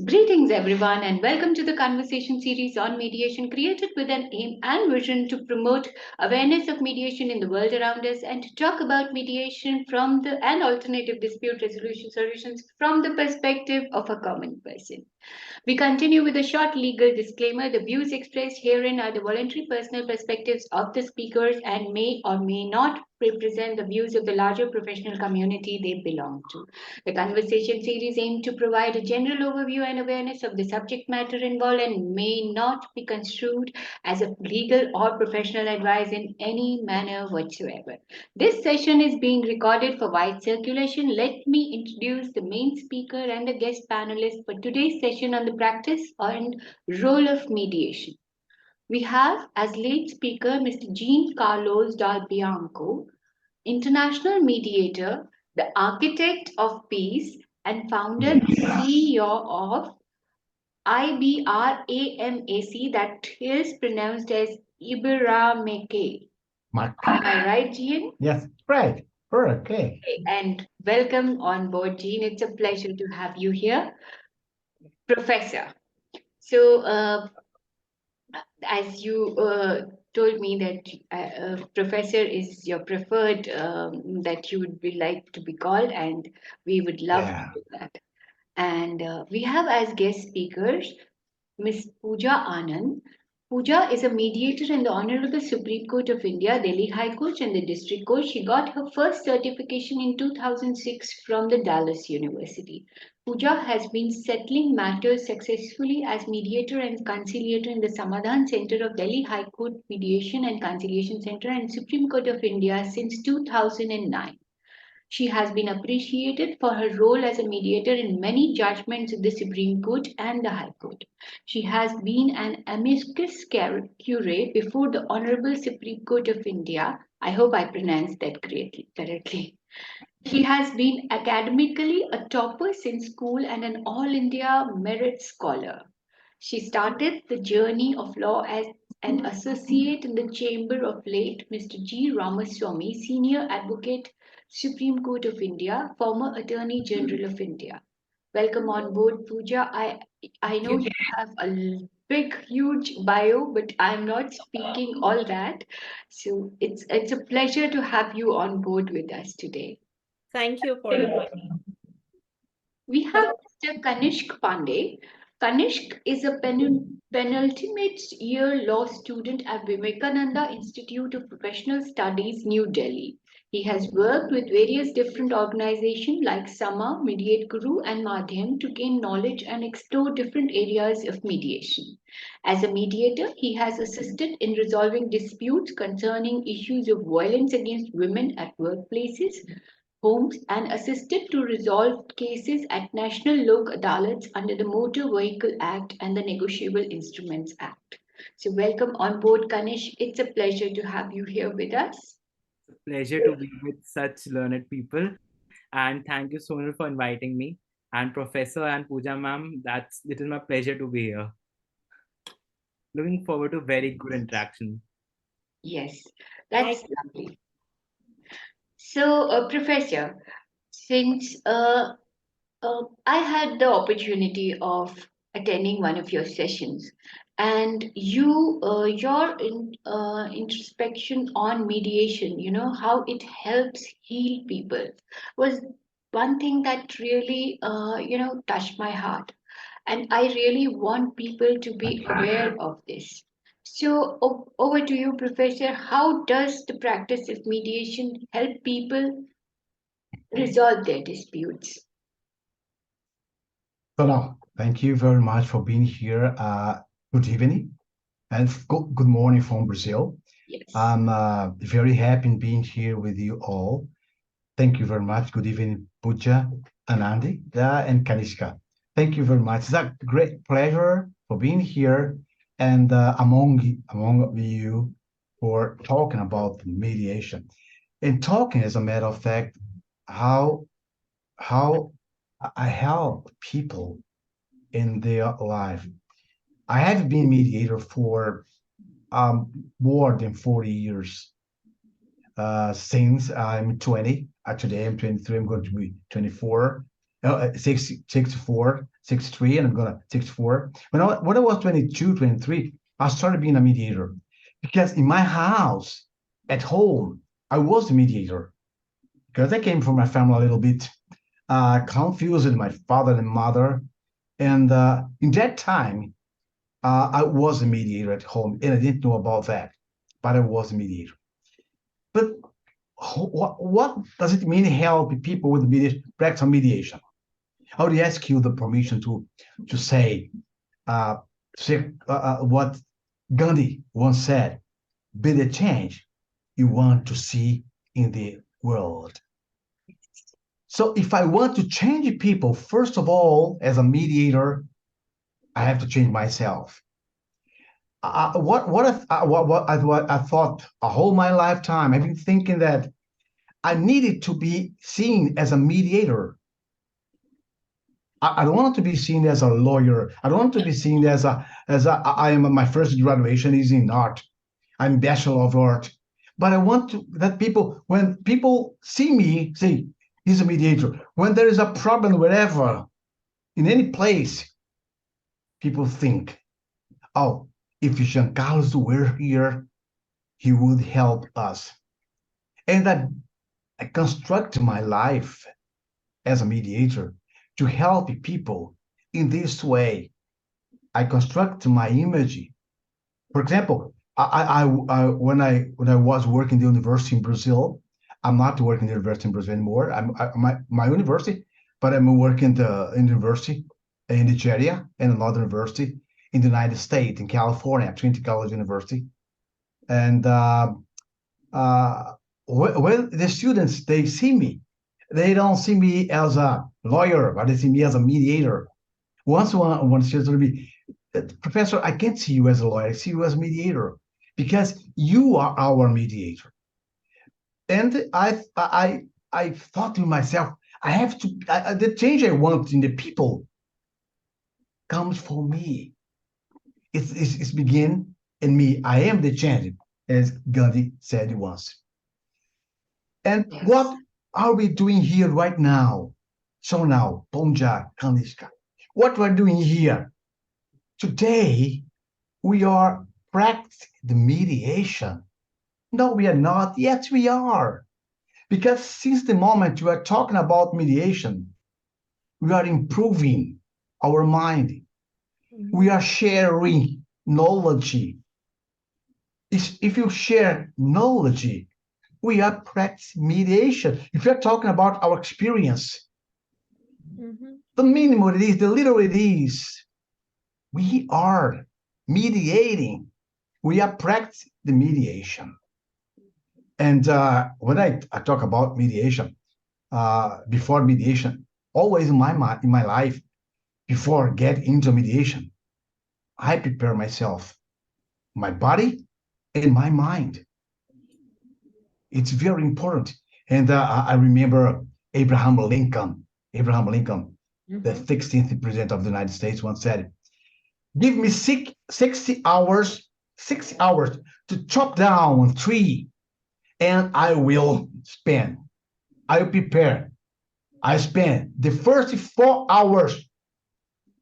Greetings, everyone, and welcome to the conversation series on mediation created with an aim and vision to promote awareness of mediation in the world around us and to talk about mediation and alternative dispute resolution solutions from the perspective of a common person. We continue with a short legal disclaimer. The views expressed herein are the voluntary personal perspectives of the speakers and may or may not represent the views of the larger professional community they belong to. The conversation series aims to provide a general overview and awareness of the subject matter involved and may not be construed as a legal or professional advice in any manner whatsoever. This session is being recorded for wide circulation. Let me introduce the main speaker and the guest panelist for today's session on the practice and role of mediation. We have as lead speaker Mr. Jean Carlos Dal Bianco, international mediator, the architect of peace, and founder and CEO of IBRAMAC, that is pronounced as Iberamake. Am I right, Jean? Yes, right. Okay. And welcome on board, Jean. It's a pleasure to have you here. Professor. So, as you told me that professor is your preferred that you would be like to be called, and we would love to do that. And we have as guest speakers Miss Pooja Anand. Pooja is a mediator in the Honorable Supreme Court of India, Delhi High Court, and the District Court. She got her first certification in 2006 from the Dallas University. Pooja has been settling matters successfully as mediator and conciliator in the Samadhan Center of Delhi High Court Mediation and Conciliation Center and Supreme Court of India since 2009. She has been appreciated for her role as a mediator in many judgments of the Supreme Court and the High Court. She has been an amicus curiae before the Honorable Supreme Court of India. I hope I pronounced that correctly. She has been academically a topper since school and an All India Merit Scholar. She started the journey of law as an associate in the chamber of late Mr. G. Ramaswamy, Senior Advocate, Supreme Court of India, former Attorney General of India. Welcome on board, Pooja. I know you have a big, huge bio, but I'm not speaking all that. So it's a pleasure to have you on board with us today. Thank you for inviting me. We have Mr. Kanishk Pandey. Kanishk is a penultimate year law student at Vivekananda Institute of Professional Studies, New Delhi. He has worked with various different organizations like Sama, Mediate Guru, and Madhyam to gain knowledge and explore different areas of mediation. As a mediator, he has assisted in resolving disputes concerning issues of violence against women at workplaces, homes, and assisted to resolve cases at National Lok Adalats under the Motor Vehicle Act and the Negotiable Instruments Act. So welcome on board, Kanish. It's a pleasure to have you here with us. It's a pleasure to be with such learned people. And thank you so much for inviting me. And Professor and Pooja ma'am, it is my pleasure to be here. Looking forward to very good interaction. Yes, that's lovely. So, Professor, since I had the opportunity of attending one of your sessions, and your introspection on mediation, how it helps heal people, was one thing that really, touched my heart. And I really want people to be aware of this. So, over to you, Professor. How does the practice of mediation help people resolve their disputes? So now, thank you very much for being here. Good evening and good morning from Brazil. Yes. I'm very happy in being here with you all. Thank you very much. Good evening, Pooja, Anandi, and Kanishka. Thank you very much. It's a great pleasure for being here and among you for talking about mediation. And talking, as a matter of fact, how I help people in their life. I have been mediator for more than 40 years. Since I'm 20, today I'm 23, I'm going to be 24. 64, 63, and I'm gonna 64. When I was 22, 23, I started being a mediator because in my house, at home, I was the mediator because I came from my family a little bit confused with my father and mother. And in that time, I was a mediator at home, and I didn't know about that, but I was a mediator. But what does it mean help people with mediation, practice on mediation? I would ask you the permission to say, uh, what Gandhi once said: "Be the change you want to see in the world." So if I want to change people, first of all, as a mediator, I have to change myself. What I thought a whole my lifetime, I've been thinking that I needed to be seen as a mediator. I don't want to be seen as a lawyer. I don't want to be seen as I am, my first graduation is in art. I'm bachelor of art. But I want to that people, when people see me, say he's a mediator. When there is a problem wherever, in any place, people think, oh, if Jean Carlos were here, he would help us. And I construct my life as a mediator to help people in this way. I construct my image. For example, when I was working in the university in Brazil, I'm not working in the university in Brazil anymore. My university, but I'm working the university in Nigeria and another university in the United States, in California, Trinity College University. And when the students, they see me, they don't see me as a lawyer, but they see me as a mediator. Once one student told me, Professor, I can't see you as a lawyer, I see you as a mediator because you are our mediator. And I thought to myself, I have to, the change I want in the people comes from me. It's begin in me. I am the change, as Gandhi said once. And Yes. what are we doing here right now? So now, Ponja, Kanishka, what we're doing here today, we are practicing the mediation. No, we are not. Yes, we are. Because since the moment you are talking about mediation, we are improving our mind. We are sharing knowledge. If you share knowledge, we are practicing mediation. If you're talking about our experience, the minimum it is, the little it is, we are mediating. We are practicing the mediation. And when I talk about mediation, before mediation, always in my life, before get into mediation, I prepare myself, my body and my mind. It's very important. And I remember Abraham Lincoln, the 16th president of the United States, once said, give me 60 hours to chop down a tree, and I will prepare. I spend the first 4 hours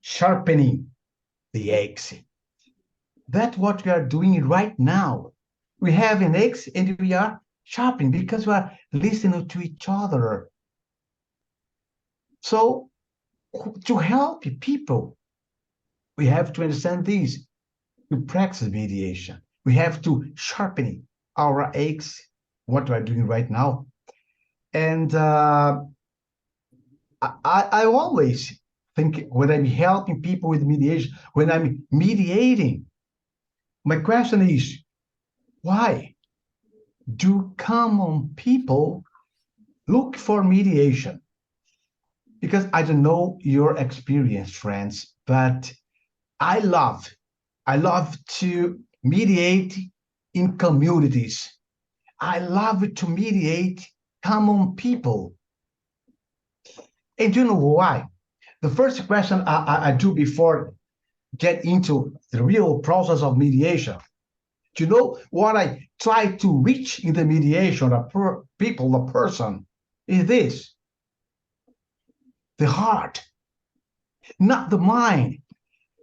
sharpening the axe. That's what we are doing right now. We have an axe and we are sharpening because we are listening to each other. So to help people, we have to understand this. To practice mediation, we have to sharpen our axe, what we are doing right now. And I always think when I'm helping people with mediation, when I'm mediating, my question is, why do common people look for mediation? Because I don't know your experience, friends, but I love to mediate in communities. I love to mediate common people. And you know why? The first question I do before get into the real process of mediation, do you know what I try to reach in the mediation, the person, is this. the heart, not the mind.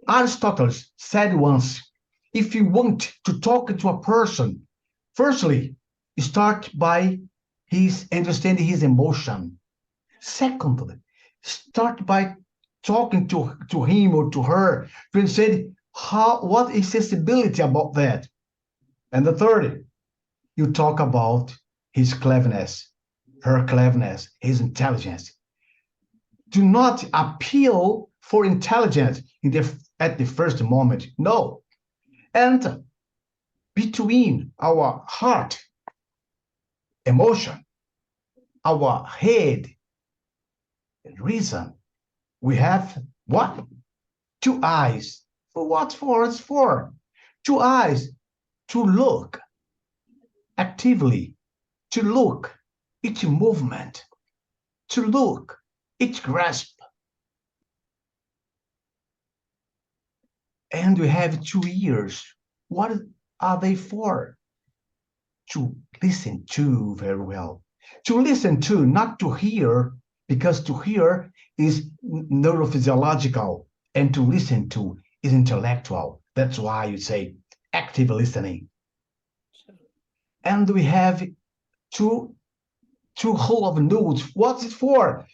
Aristotle said once, if you want to talk to a person, firstly, start by his understanding his emotion. Secondly, start by talking to him or to her to understand what is sensibility about that. And the third, you talk about his cleverness, her cleverness, his intelligence. Do not appeal for intelligence at the first moment. No. And between our heart, emotion, our head, and reason, we have what? Two eyes. For what for? It's for two eyes to look actively, to look each movement, to look each grasp. And we have 2 ears. What are they for? To listen to very well. To listen to, not to hear, because to hear is neurophysiological, and to listen to is intellectual. That's why you say active listening. And we have two whole of nodes. What's it for?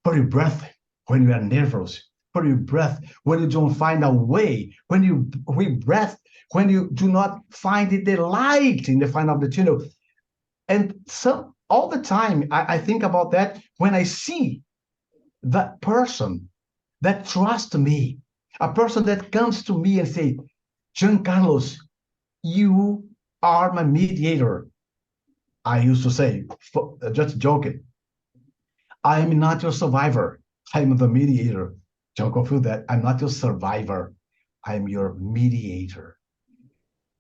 For your breath when you are nervous, for your breath when you don't find a way, when you breath when you do not find the light in the final of the tunnel. And so all the time I think about that when I see that person that trusts me, a person that comes to me and say, Giancarlos, you are my mediator. I used to say, just joking, I am not your survivor. I am the mediator. Don't confuse that. I'm not your survivor. I'm your mediator.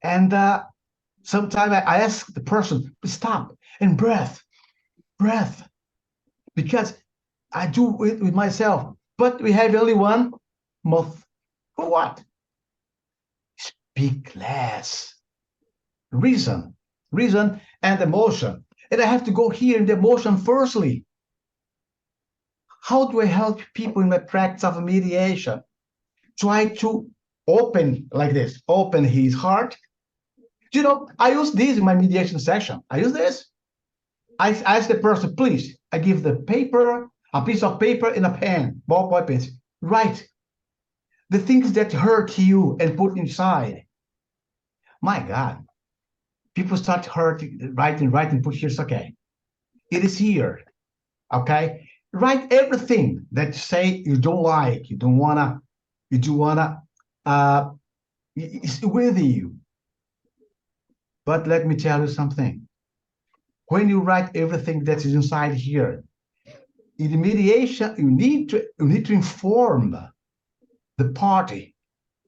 And sometimes I ask the person, stop and breath, because I do it with myself. But we have only one mouth. For what? Speak less. Reason and emotion. And I have to go here in the emotion firstly. How do I help people in my practice of mediation? Try to open like this, open his heart. You know, I use this in my mediation session. I use this. I ask the person, please, I give the paper, a piece of paper and a pen, ballpoint pen. Write the things that hurt you and put inside. My God, people start hurting, writing, put here, it's okay. It is here, okay? Write everything that you say you don't like, you do wanna, it's with you. But let me tell you something. When you write everything that is inside here, in mediation, you need to inform the party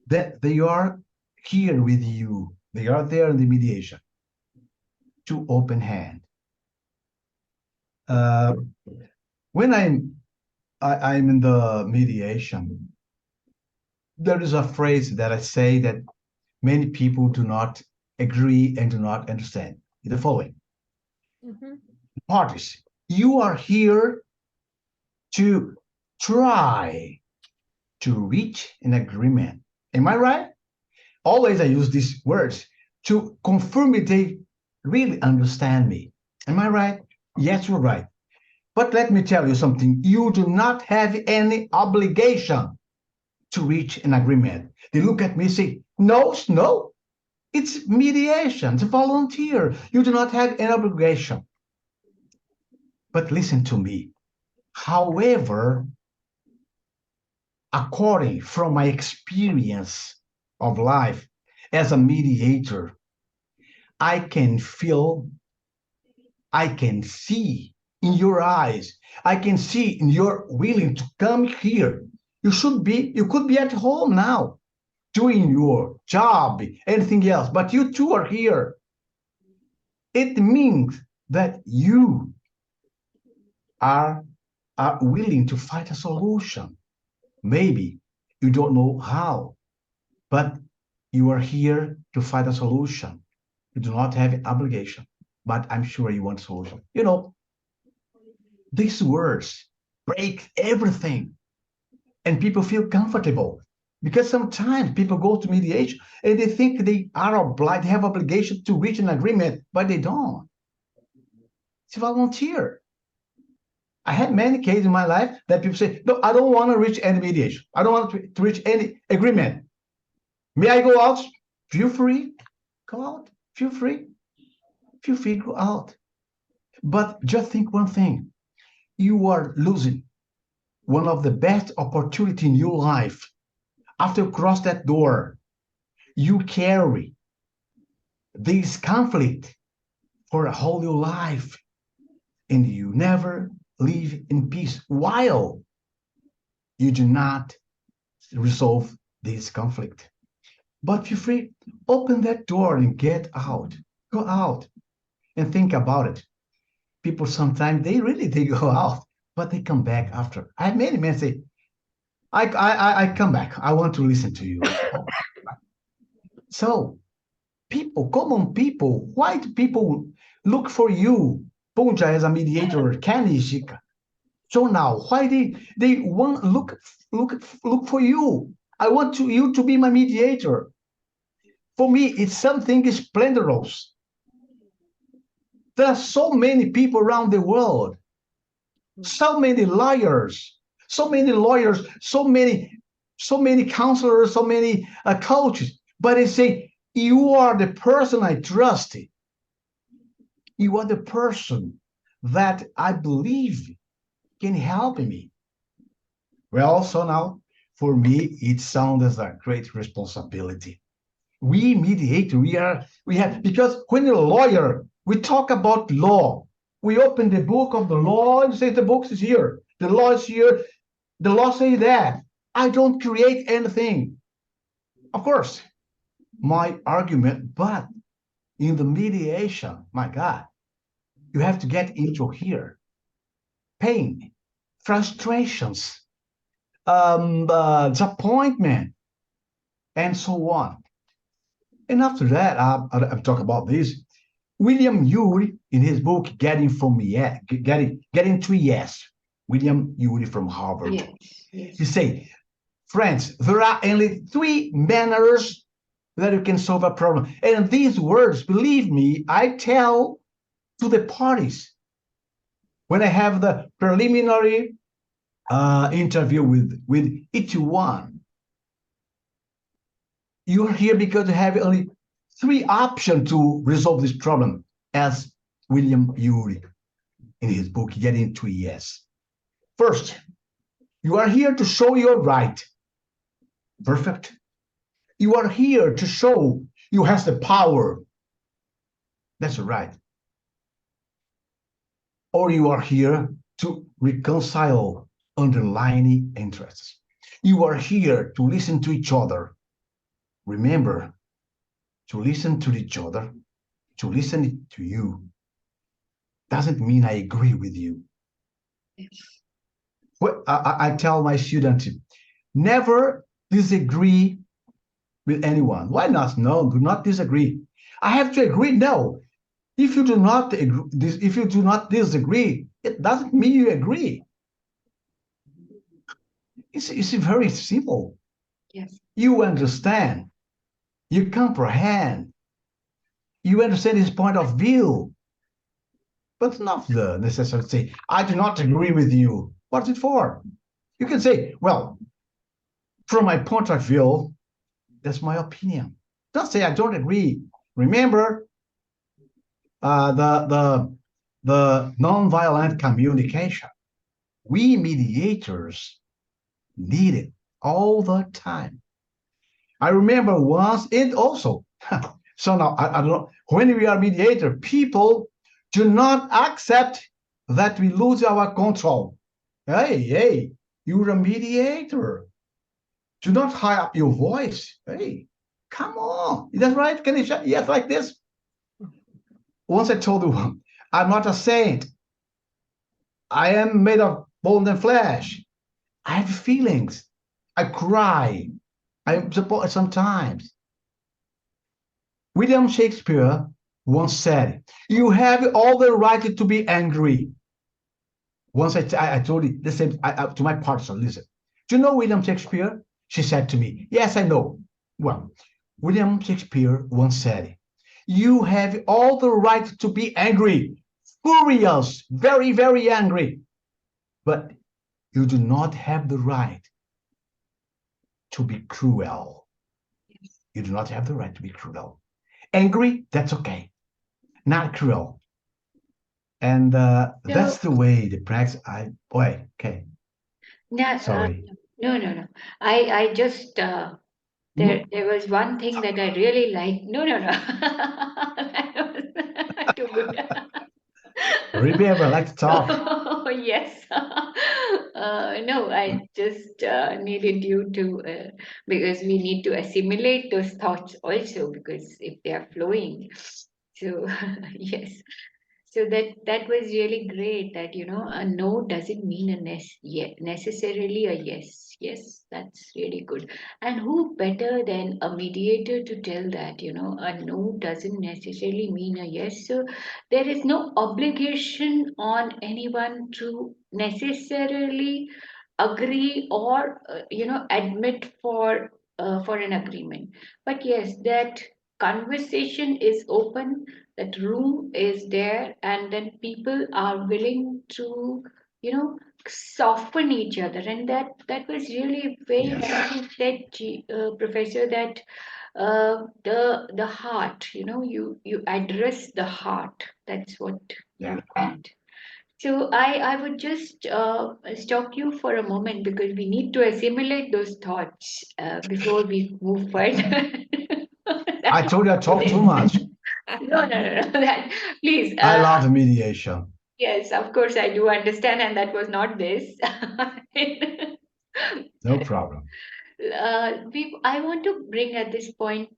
that they are here with you. They are there in the mediation. To open hand. When I'm in the mediation, there is a phrase that I say that many people do not agree and do not understand. The following. Parties, you are here to try to reach an agreement. Am I right? Always I use these words to confirm if they really understand me. Am I right? Yes, you're right. But let me tell you something. You do not have any obligation to reach an agreement. They look at me and say, no, it's mediation, it's volunteer. You do not have any obligation. But listen to me. However, according from my experience of life as a mediator, I can feel, I can see in your eyes, I can see in your willing to come here. You could be at home now, doing your job, anything else, but you two are here. It means that you are willing to find a solution. Maybe you don't know how, but you are here to find a solution. You do not have an obligation, but I'm sure you want a solution. You know, these words break everything, and people feel comfortable. Because sometimes people go to mediation and they think they are obliged, they have obligation to reach an agreement, but they don't. It's volunteer. I had many cases in my life that people say, no, I don't want to reach any mediation. I don't want to reach any agreement. May I go out? Feel free. Go out. Feel free. Feel free, go out. But just think one thing. You are losing one of the best opportunity in your life. After you cross that door, you carry this conflict for a whole new life, and you never live in peace while you do not resolve this conflict. But feel free, open that door and get out. Go out and think about it. People sometimes they go out, but they come back after. I have many men say, I come back. I want to listen to you. So people, common people, white people look for you, Punja as a mediator, Kanishika. So now, why they want look for you? I want you to be my mediator. For me, it's something splendorous. There are so many people around the world, so many lawyers, so many counselors, so many coaches. But they say, you are the person I trust. You are the person that I believe can help me. Well, so now, for me, it sounds as a great responsibility. We mediate, we have, because when you're a lawyer, we talk about law. We open the book of the law and say the book is here. The law is here. The law says that. I don't create anything. Of course, my argument, but in the mediation, my God, you have to get into here. Pain, frustrations, disappointment, and so on. And after that, I'll talk about this. William Ury, in his book Getting to Yes, William Ury from Harvard, Yes, yes. he say, friends, there are only three manners that you can solve a problem. And these words, believe me, I tell to the parties when I have the preliminary interview with each one. You're here because you have only three options to resolve this problem, as William Ury in his book Getting to Yes. First, you are here to show you're right. Perfect. You are here to show you have the power. That's right. Or you are here to reconcile underlying interests. You are here to listen to each other. Remember, to listen to each other, to listen to you, doesn't mean I agree with you. Yes. Well, I tell my students, never disagree with anyone. Why not? No, do not disagree. I have to agree. No, if you do not agree, if you do not disagree, it doesn't mean you agree. It's very simple. Yes. You understand, you comprehend, you understand his point of view, but not the necessary say, I do not agree with you. What's it for? You can say, well, from my point of view, that's my opinion. Don't say I don't agree. Remember, the nonviolent communication. We mediators need it all the time. I remember once, and also, so now I don't know, when we are mediator, people do not accept that we lose our control. Hey, you're a mediator. Do not high up your voice. Hey, come on. Is that right? Can you say yes like this? Once I told you, I'm not a saint. I am made of bone and flesh. I have feelings. I cry. I support sometimes. William Shakespeare once said, you have all the right to be angry. Once I told it the same to my partner. Listen, do you know William Shakespeare? She said to me, yes, I know. Well, William Shakespeare once said, you have all the right to be angry, furious, very, very angry, but you do not have the right to be cruel. You do not have the right to be cruel. Angry, that's okay. Not cruel. And that's the way the practice. Okay. Yeah, Sorry. no. I just there was one thing that I really liked. No. That was too good. Remember, I like to talk. Oh, yes. No, I just needed you to, because we need to assimilate those thoughts also, because if they are flowing. So, yes. So that was really great that, a no doesn't mean necessarily a yes. Yes, that's really good. And who better than a mediator to tell that, a no doesn't necessarily mean a yes. So there is no obligation on anyone to necessarily agree or, admit for an agreement. But yes, that conversation is open, that room is there, and then people are willing to, soften each other. And that was really very nicely said, Professor, that the heart, you address the heart. That's what you meant. So I would just stop you for a moment, because we need to assimilate those thoughts before we move further. I told you I talk too much. No. Please. I love mediation. Yes, of course I do understand, and that was not this. No problem. I want to bring at this point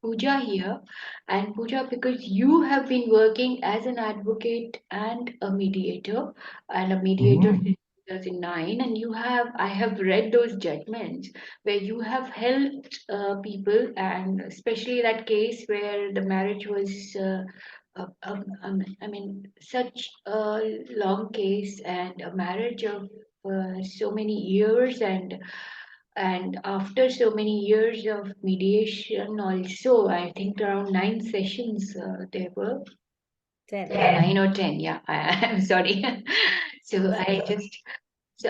Pooja here. And Pooja, because you have been working as an advocate and a mediator Mhm. since 2009, and I have read those judgments where you have helped people, and especially that case where the marriage was, I mean, such a long case, and a marriage of so many years, and after so many years of mediation also, I think around 9 sessions there were. 10. 9 or 10, yeah. I'm sorry. So That's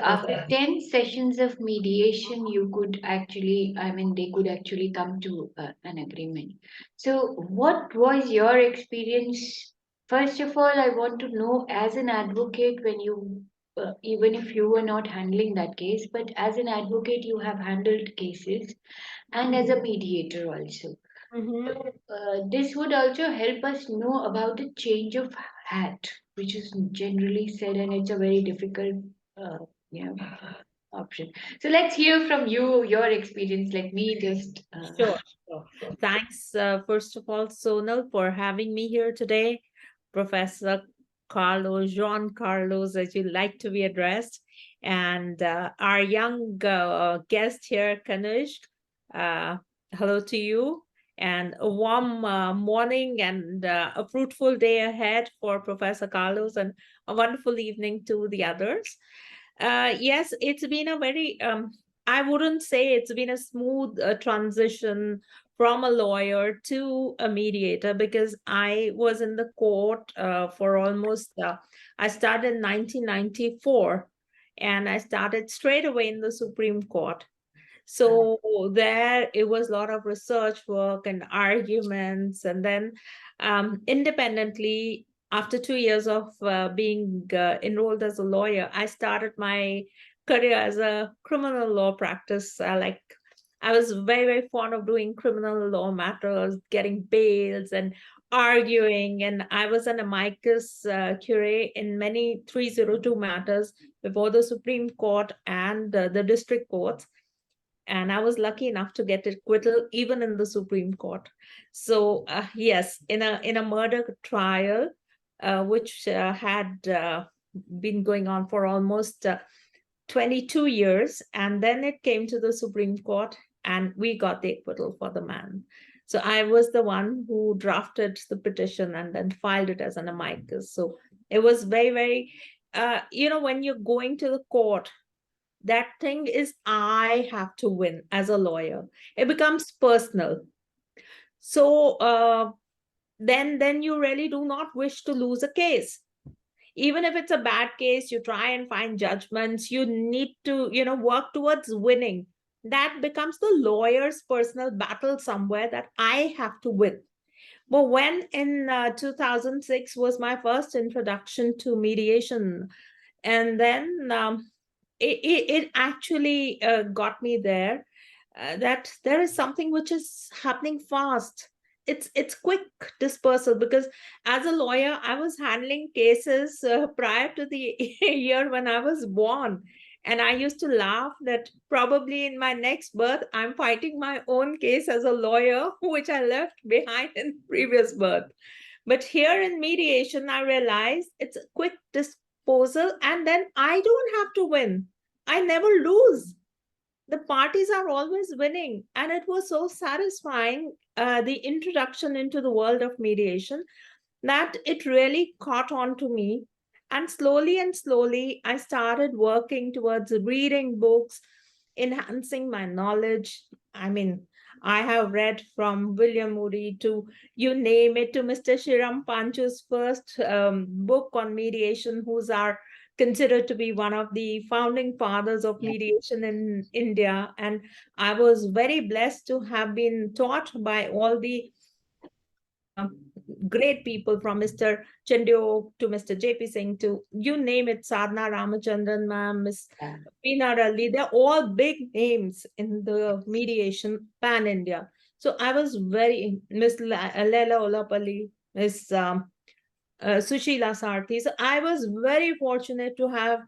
after 10 sessions of mediation, they could actually come to an agreement. So what was your experience? First of all, I want to know, as an advocate, when even if you were not handling that case, but as an advocate, you have handled cases, and as a mediator also. Mhm. This would also help us know about the change of hat, which is generally said, and it's a very difficult, uh, you know, option. So let's hear from you, your experience. Let me just. Sure, sure. Thanks, first of all, Sonal, for having me here today. Professor Carlos, Jean Carlos, as you like to be addressed, and our young guest here, Kanush. Uh, Hello to you, and a warm morning and a fruitful day ahead for Professor Carlos, and a wonderful evening to the others. Yes, it's been a very, I wouldn't say it's been a smooth transition from a lawyer to a mediator, because I was in the court for almost, I started in 1994, and I started straight away in the Supreme Court. So there it was a lot of research work and arguments. And then independently, after 2 years of being enrolled as a lawyer, I started my career as a criminal law practice. I was very, very fond of doing criminal law matters, getting bails and arguing. And I was an amicus curiae in many 302 matters before the Supreme Court and the district courts, and I was lucky enough to get acquittal even in the Supreme Court. So yes, in a murder trial, which had been going on for almost 22 years, and then it came to the Supreme Court, and we got the acquittal for the man. So I was the one who drafted the petition and then filed it as an amicus. So it was very, very when you're going to the court, that thing is, I have to win as a lawyer. It becomes personal. So then you really do not wish to lose a case. Even if it's a bad case, you try and find judgments. You need to, work towards winning. That becomes the lawyer's personal battle somewhere, that I have to win. But when in 2006 was my first introduction to mediation, and then it actually got me there, that there is something which is happening fast. It's quick dispersal, because as a lawyer I was handling cases prior to the year when I was born, and I used to laugh that probably in my next birth I'm fighting my own case as a lawyer which I left behind in previous birth. But here in mediation, I realize it's a quick disposal, and then I don't have to win. I never lose. The parties are always winning. And it was so satisfying, the introduction into the world of mediation, that it really caught on to me. And slowly, I started working towards reading books, enhancing my knowledge. I mean, I have read from William Moody to, you name it, to Mr. Shiram Panchu's first book on mediation, who's our considered to be one of the founding fathers of mediation in India. And I was very blessed to have been taught by all the great people, from Mr. Chandyo to Mr. JP Singh to, you name it, Sadhna Ramachandran ma'am, Miss Peenar Ali. They're all big names in the mediation pan India. So I was very, Miss Leila Olapalli, Miss Sushila Sarthi. So I was very fortunate to have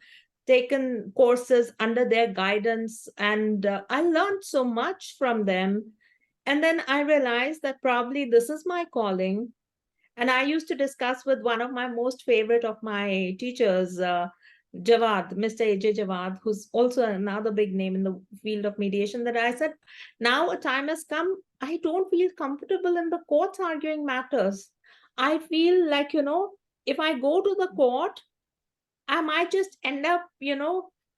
taken courses under their guidance, and I learned so much from them. And then I realized that probably this is my calling. And I used to discuss with one of my most favorite of my teachers, Jawad, Mr. AJ Jawad, who's also another big name in the field of mediation, that I said, now a time has come. I don't feel comfortable in the courts arguing matters. I feel like, if I go to the court, I might just end up,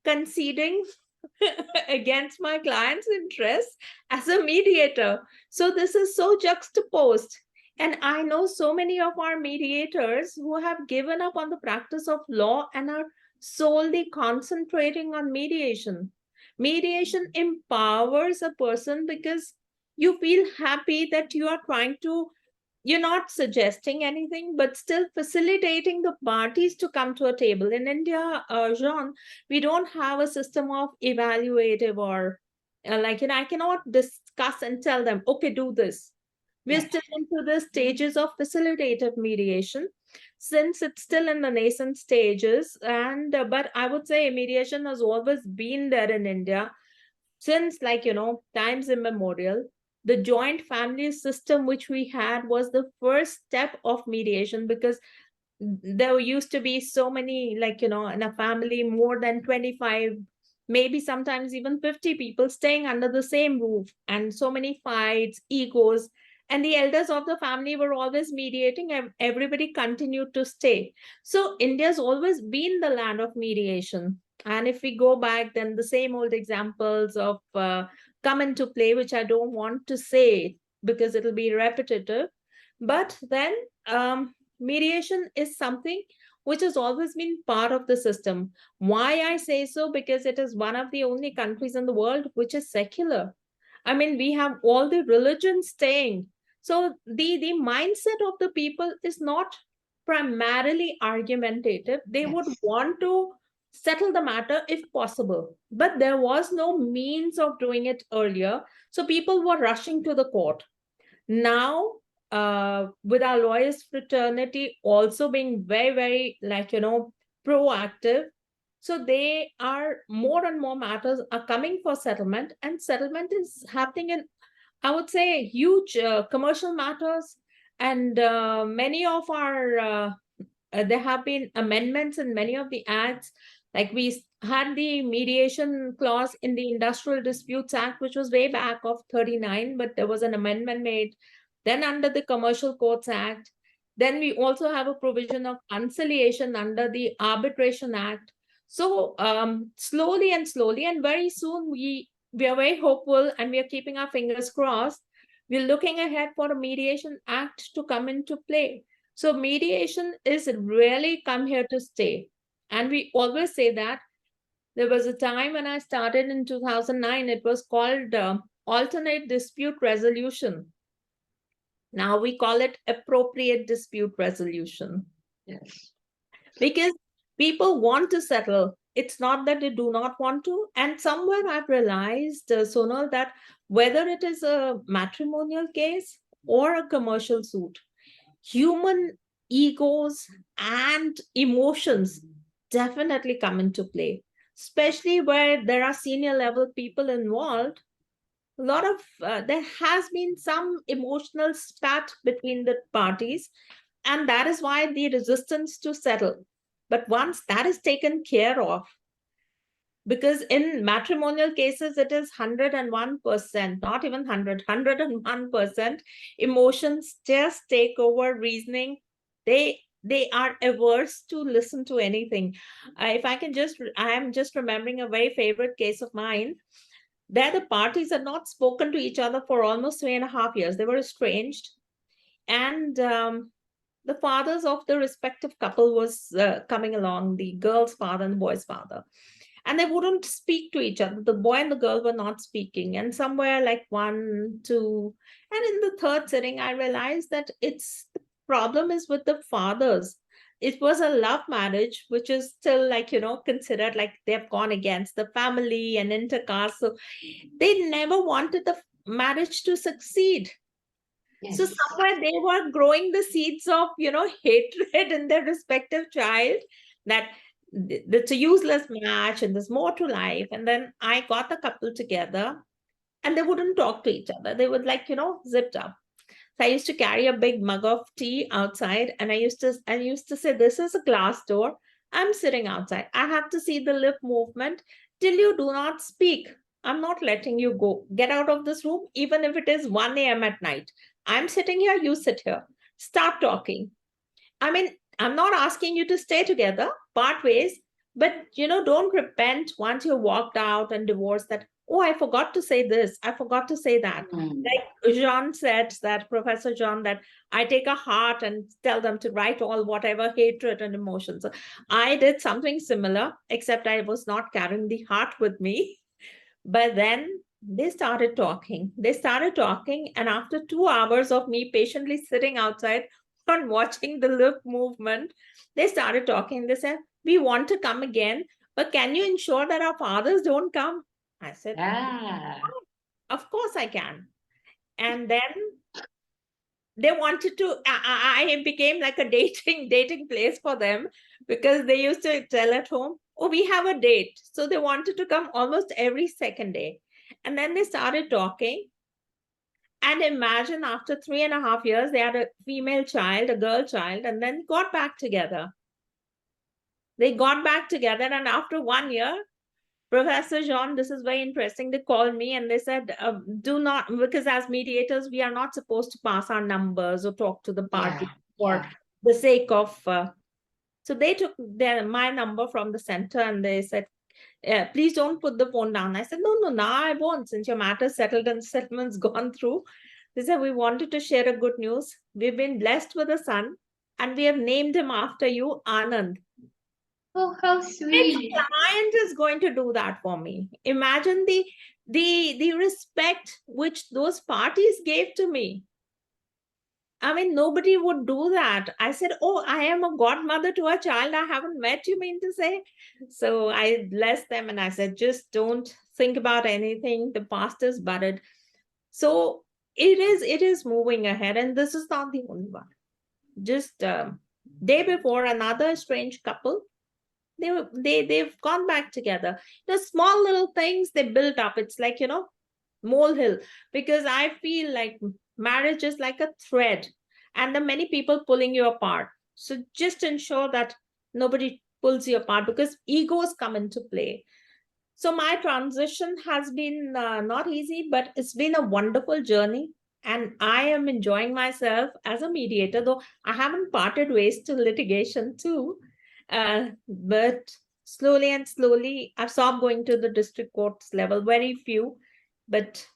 conceding against my client's interests as a mediator. So this is so juxtaposed. And I know so many of our mediators who have given up on the practice of law and are solely concentrating on mediation. Mediation empowers a person because you feel happy that you are trying to, you're not suggesting anything, but still facilitating the parties to come to a table. In India, Jean, we don't have a system of evaluative or I cannot discuss and tell them, okay, do this. We're still into the stages of facilitative mediation, since it's still in the nascent stages. And but I would say mediation has always been there in India since, times immemorial. The joint family system which we had was the first step of mediation, because there used to be so many, in a family, more than 25, maybe sometimes even 50 people staying under the same roof, and so many fights, egos, and the elders of the family were always mediating, and everybody continued to stay. So India's always been the land of mediation. And if we go back, then the same old examples of come into play, which I don't want to say because it'll be repetitive. But then mediation is something which has always been part of the system. Why I say so? Because it is one of the only countries in the world which is secular. I mean, we have all the religions staying. So the mindset of the people is not primarily argumentative. They would want to settle the matter if possible. But there was no means of doing it earlier. So people were rushing to the court. Now, with our lawyers fraternity also being very, very, proactive, so they are, more and more matters are coming for settlement, and settlement is happening in, I would say, huge commercial matters. And many of our, there have been amendments in many of the acts. Like we had the mediation clause in the Industrial Disputes Act, which was way back of 39, but there was an amendment made. Then under the Commercial Courts Act, Then we also have a provision of conciliation under the Arbitration Act. So slowly and slowly, and very soon, we are very hopeful and we are keeping our fingers crossed. We're looking ahead for a Mediation Act to come into play. So mediation is really come here to stay. And we always say that. There was a time when I started in 2009, it was called alternate dispute resolution. Now we call it appropriate dispute resolution. Yes. Because people want to settle. It's not that they do not want to. And somewhere I've realized, Sonal, that whether it is a matrimonial case or a commercial suit, human egos and emotions definitely come into play, especially where there are senior level people involved. A lot of there has been some emotional spat between the parties, and that is why the resistance to settle. But once that is taken care of, because in matrimonial cases it is 101%, not even 101%, emotions just take over reasoning. They are averse to listen to anything. If I can just, I am just remembering a very favorite case of mine. There the parties had not spoken to each other for almost 3.5 years. They were estranged, and the fathers of the respective couple was coming along, the girl's father and the boy's father, and they wouldn't speak to each other. The boy and the girl were not speaking, and somewhere like 1 2, and in the third sitting I realized that it's the problem is with the fathers. It was a love marriage, which is still, like, considered like they've gone against the family and intercaste, so they never wanted the marriage to succeed. So Yes. somewhere they were growing the seeds of, hatred in their respective child, that it's a useless match and there's more to life. And then I got the couple together and they wouldn't talk to each other. They would, like, zipped up. So I used to carry a big mug of tea outside, and I used to say, this is a glass door. I'm sitting outside. I have to see the lip movement. Till you do not speak, I'm not letting you go. Get out of this room, even if it is 1 a.m. at night. I'm sitting here, you sit here. Start talking. I mean, I'm not asking you to stay together, part ways, but don't repent once you walked out and divorced that, oh, I forgot to say this, I forgot to say that. Mm. Like Jean said, that Professor Jean, that I take a heart and tell them to write all whatever hatred and emotions. I did something similar, except I was not carrying the heart with me. But then they started talking. They started talking, and after 2 hours of me patiently sitting outside and watching the lip movement, they started talking. They said, we want to come again, but can you ensure that our fathers don't come? I said, Yeah. of course I can. And then they wanted to, I became like a dating place for them, because they used to tell at home, oh, we have a date. So they wanted to come almost every second day. And then they started talking. And imagine, after 3.5 years, they had a female child, a girl child, and then got back together. They got back together, and after 1 year, Professor Jean, this is very interesting. They called me and they said, do not, because as mediators, we are not supposed to pass our numbers or talk to the party for Yeah. the sake of. So they took my number from the center and they said, please don't put the phone down. I said, no, now I won't, since your matter's settled and settlement's gone through. They said, we wanted to share a good news. We've been blessed with a son and we have named him after you, Anand. Oh, how Which sweet. client is going to do that for me? Imagine the respect which those parties gave to me. I mean, nobody would do that. I said, oh, I am a godmother to a child I haven't met, you mean to say? So I blessed them and I said, just don't think about anything. The past is buried. So it is moving ahead, and this is not the only one. Just day before, another strange couple, they've gone back together. The small little things they built up, it's like, molehill, because I feel like marriage is like a thread and there are many people pulling you apart. So just ensure that nobody pulls you apart, because egos come into play. So my transition has been not easy, but it's been a wonderful journey. and I am enjoying myself as a mediator, though I haven't parted ways to litigation too. But slowly and slowly, I've stopped going to the district courts level, very few. But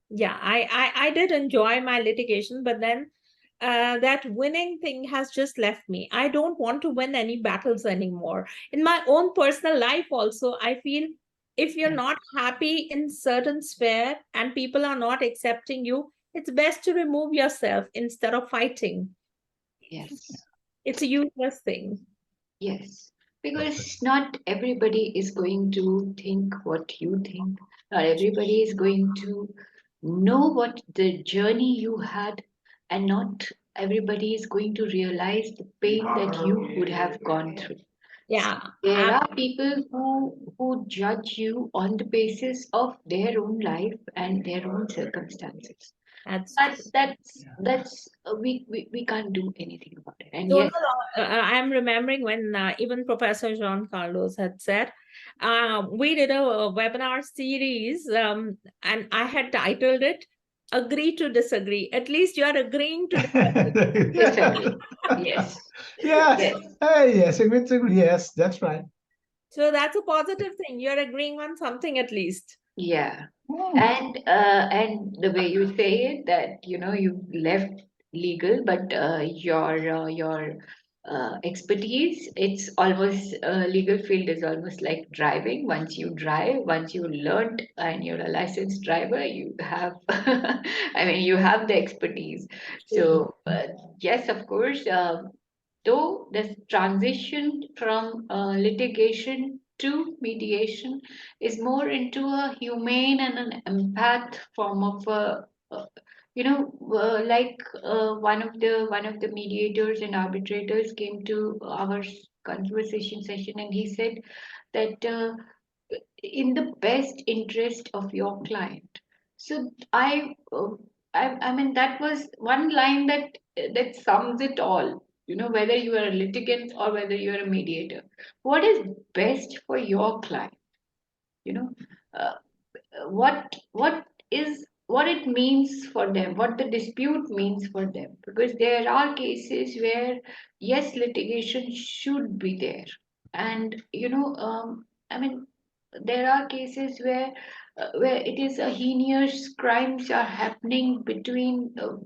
yeah, I did enjoy my litigation, but then that winning thing has just left me. I don't want to win any battles anymore. In my own personal life, also, I feel if you're Yes. not happy in certain sphere and people are not accepting you, it's best to remove yourself instead of fighting. Yes. It's a useless thing. Yes, Perfect. because not everybody is going to think what you think. Not everybody is going to know what the journey you had, and not everybody is going to realize the pain that you would have gone through. Yeah, There are people who judge you on the basis of their own life and their own circumstances. that's But true. we can't do anything about it. And So yes, no, I'm remembering when even Professor Jean Carlos had said, we did a webinar series, and I had titled it "Agree to Disagree." At least you are agreeing to disagree. disagree. Yes, Yes. yes. Hey, yes, yes, that's right. So that's a positive thing. You're agreeing on something at least. Yeah, Hmm. and the way you say it, that you left legal, but your expertise, it's almost legal field is almost like driving. Once you drive, once you learned and you're a licensed driver, you have, I mean, you have the expertise. True. So yes, of course. Though the transition from litigation to mediation is more into a humane and an empath form of one of the mediators and arbitrators came to our conversation session, and he said that in the best interest of your client. So I mean, that was one line that sums it all. Whether you are a litigant or whether you are a mediator, what is best for your client? You know, uh, what it means for them, what the dispute means for them, because there are cases where yes, litigation should be there, and I mean, there are cases where it is a heinous crimes are happening between the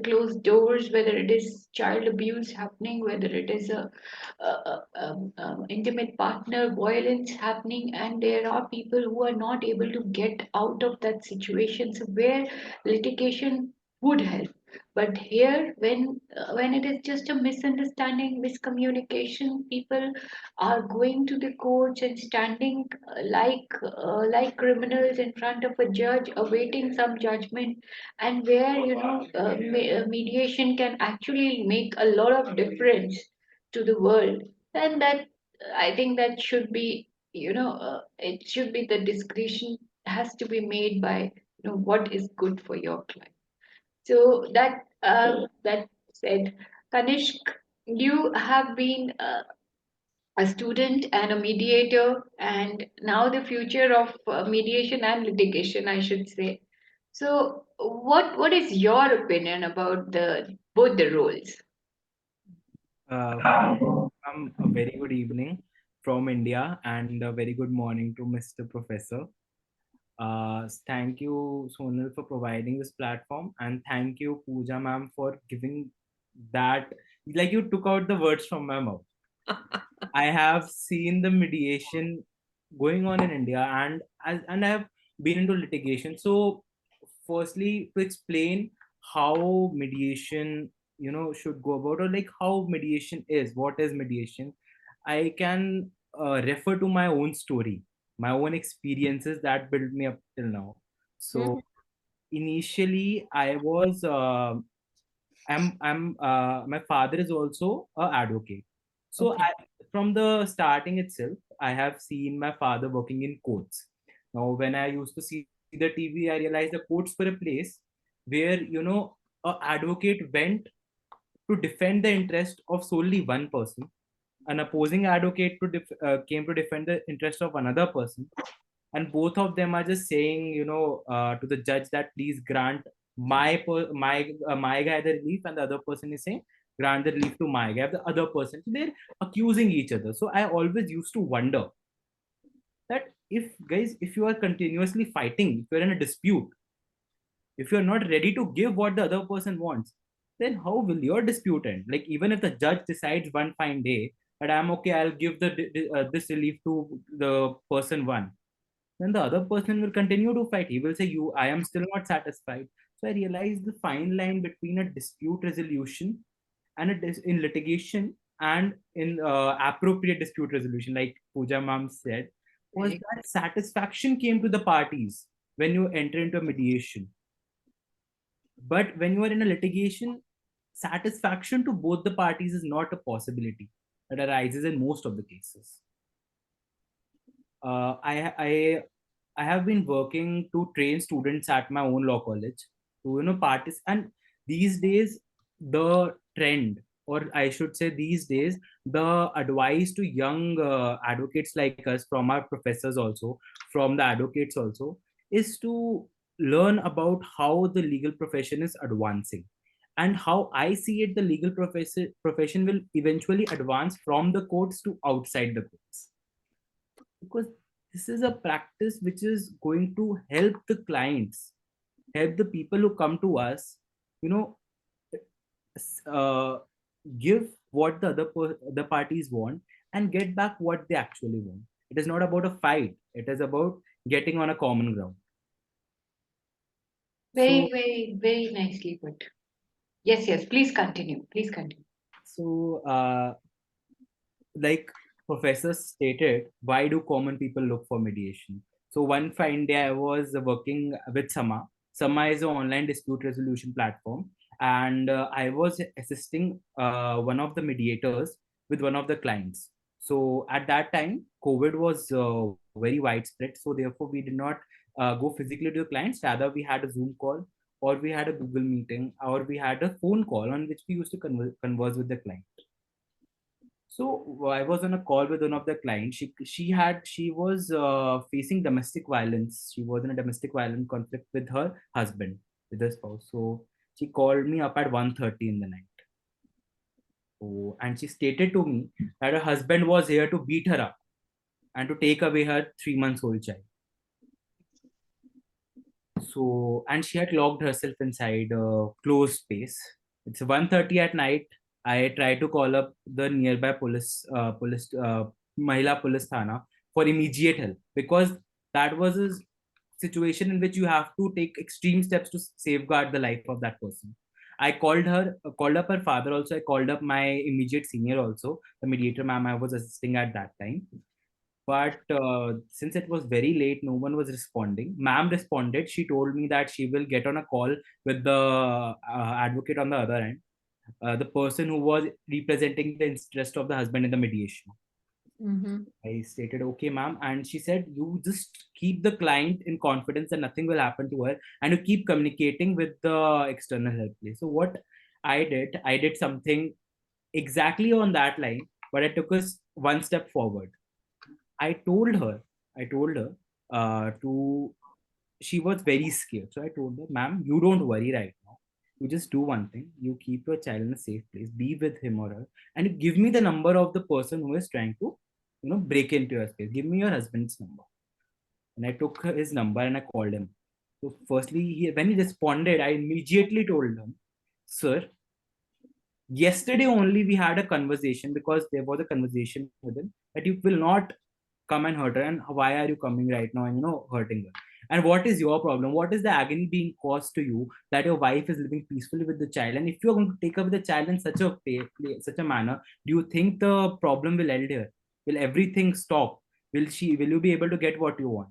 closed doors, whether it is child abuse happening, whether it is a intimate partner violence happening, and there are people who are not able to get out of that situation. So where litigation would help. But here, when it is just a misunderstanding, miscommunication, people are going to the courts and standing like criminals in front of a judge, awaiting some judgment, and where mediation can actually make a lot of difference to the world. And that, I think that should be, it should be, the discretion has to be made by what is good for your client. So that said, Kanishk, you have been a student and a mediator, and now the future of mediation and litigation, I should say. So, what is your opinion about the both the roles? Uh, a very good evening from India and a very good morning to Mr. Professor. Thank you, Sonal, for providing this platform, and thank you, Pooja ma'am, for giving that. Like you took out the words from my mouth. I have seen the mediation going on in India, and I have been into litigation. So, firstly, to explain how mediation, should go about, or like how mediation is, what is mediation, I can refer to my own story, my own experiences that built me up till now. So, Mhm. initially, my father is also a advocate. So Okay. from the starting itself, I have seen my father working in courts. Now, when I used to see the TV, I realized the courts were a place where, a advocate went to defend the interest of solely one person. An opposing advocate came to defend the interest of another person, and both of them are just saying, to the judge that please grant my guy the relief, and the other person is saying grant the relief to my guy, the other person. So they're accusing each other. So I always used to wonder that, if guys, if you are continuously fighting, if you're in a dispute, if you're not ready to give what the other person wants, then how will your dispute end? Like, even if the judge decides one fine day that I'm okay, I'll give this relief to the person one, then the other person will continue to fight. He will say, you, I am still not satisfied. So I realized the fine line between a dispute resolution and in litigation and in appropriate dispute resolution, like Pooja ma'am said, was Correct. that satisfaction came to the parties when you enter into a mediation. But when you are in a litigation, satisfaction to both the parties is not a possibility that arises in most of the cases. Uh, I, I I have been working to train students at my own law college to parties, and these days the trend, or I should say these days the advice to young advocates like us, from our professors also, from the advocates also, is to learn about how the legal profession is advancing, and how I see it, the legal profession will eventually advance from the courts to outside the courts, because this is a practice which is going to help the clients, help the people who come to us, you know uh, give what the parties want and get back what they actually want. It is not about a fight, it is about getting on a common ground. Very, So very, very nicely put. Yes, yes. Please continue. Please continue. so like professors stated, why do common people look for mediation? So one fine day I was working with Sama. Sama is an online dispute resolution platform, and I was assisting one of the mediators with one of the clients. So at that time, COVID was very widespread. So therefore, we did not go physically to the clients. Rather, we had a Zoom call, or we had a Google meeting, or we had a phone call on which we used to converse with the client. So I was on a call with one of the clients. She was facing domestic violence. She was in a domestic violence conflict with her husband, with her spouse. So she called me up at 1:30 in the night. Oh, and she stated to me that her husband was here to beat her up and to take away her 3 months old child. So, and she had locked herself inside a closed space. It's 1:30 at night. I tried to call up the nearby Mahila Police Thana for immediate help, because that was a situation in which you have to take extreme steps to safeguard the life of that person. I called up her father also. I called up my immediate senior also, the mediator ma'am I was assisting at that time. But since it was very late, no one was responding. Ma'am responded. She told me that she will get on a call with the advocate on the other end, the person who was representing the interest of the husband in the mediation. Mm-hmm. I stated, okay, ma'am. And she said, you just keep the client in confidence that nothing will happen to her, and you keep communicating with the external help place. So, what I did something exactly on that line, but I took us one step forward. I told her, to, she was very scared. So I told her, ma'am, you don't worry right now. You just do one thing. You keep your child in a safe place, be with him or her, and you give me the number of the person who is trying to, break into your space. Give me your husband's number. And I took his number and I called him. So firstly, when he responded, I immediately told him, sir, yesterday only we had a conversation, because there was a conversation with him that you will not come and hurt her, and why are you coming right now and hurting her, and what is your problem, what is the agony being caused to you that your wife is living peacefully with the child, and if you're going to take up the child in such a such a manner, do you think the problem will end here? Will everything stop? Will you be able to get what you want?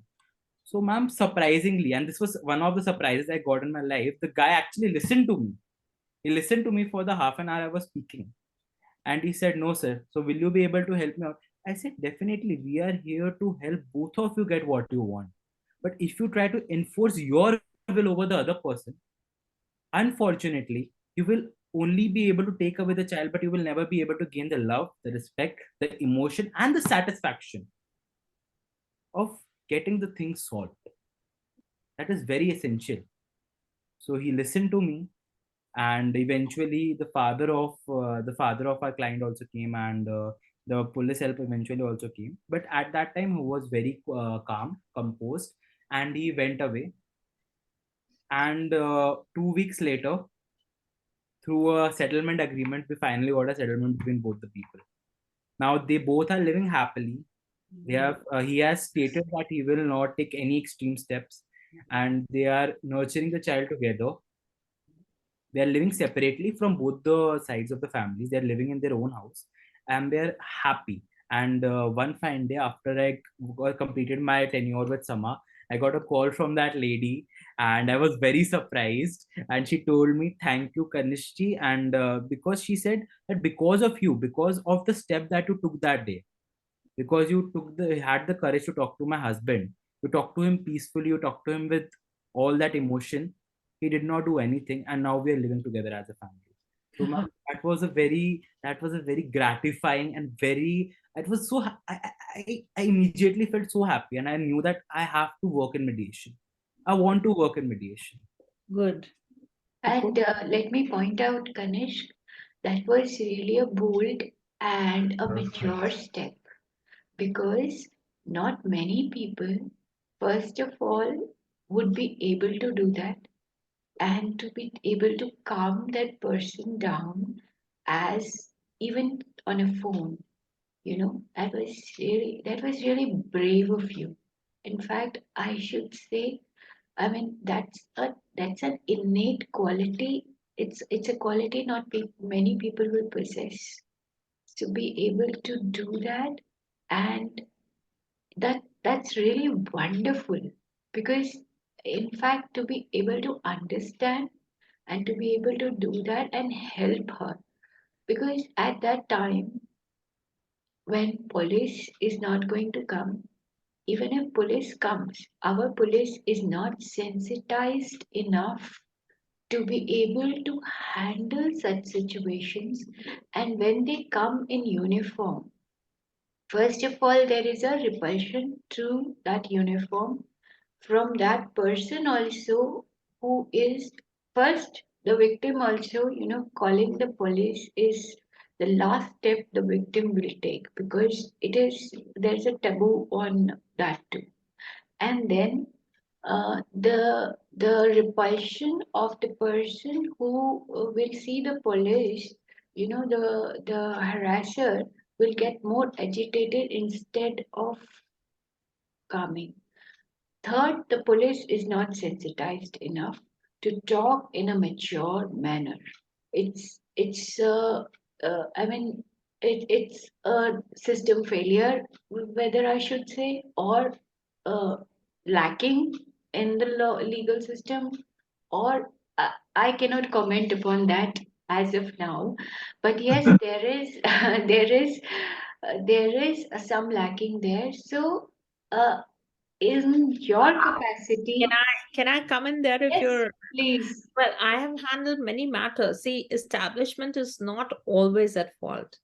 So ma'am, surprisingly, and this was one of the surprises I got in my life, the guy actually listened to me. He listened to me for the half an hour I was speaking. And he said, no, sir. So will you be able to help me out? I said, definitely. We are here to help both of you get what you want. But if you try to enforce your will over the other person, unfortunately, you will only be able to take away the child, but you will never be able to gain the love, the respect, the emotion, and the satisfaction of getting the thing solved. That is very essential. So he listened to me, and eventually the father of our client also came, and the police help eventually also came. But at that time, he was very calm, composed, and he went away. And 2 weeks later, through a settlement agreement, we finally got a settlement between both the people. Now they both are living happily. They have he has stated that he will not take any extreme steps, and they are nurturing the child together. They are living separately from both the sides of the families. They're living in their own house, and they're happy. And one fine day, after I completed my tenure with Sama, I got a call from that lady, and I was very surprised. And she told me, "Thank you, Kanishji," and because she said that because of you, because of the step that you took that day, because you had the courage to talk to my husband, you talk to him peacefully, you talk to him with all that emotion. He did not do anything, and now we are living together as a family. So ma'am, that was a very gratifying and very, it was so I immediately felt so happy, and I knew that I have to work in mediation. I want to work in mediation. Good. And let me point out, Ganesh, that was really a bold and a mature step, because not many people, first of all, would be able to do that, and to be able to calm that person down, as even on a phone. That was really brave of you. In fact, I should say, I mean, that's an innate quality. It's a quality not many people will possess, to be able to do that. And that's really wonderful, because in fact, to be able to understand and to be able to do that and help her, because at that time when police is not going to come, even if police comes, our police is not sensitized enough to be able to handle such situations. And when they come in uniform, first of all, there is a repulsion to that uniform from that person also, who is first the victim also. Calling the police is the last step the victim will take, because there's a taboo on that too. And then the repulsion of the person who will see the police, the harasser will get more agitated instead of calming. Third, the police is not sensitized enough to talk in a mature manner. I mean, it's a system failure, whether I should say, or uh, lacking in the legal system, or I cannot comment upon that as of now. But yes, there is there is some lacking there. So. In your Can capacity, I come in there if yes, you're please. well, I have handled many matters. See, establishment is not always at fault.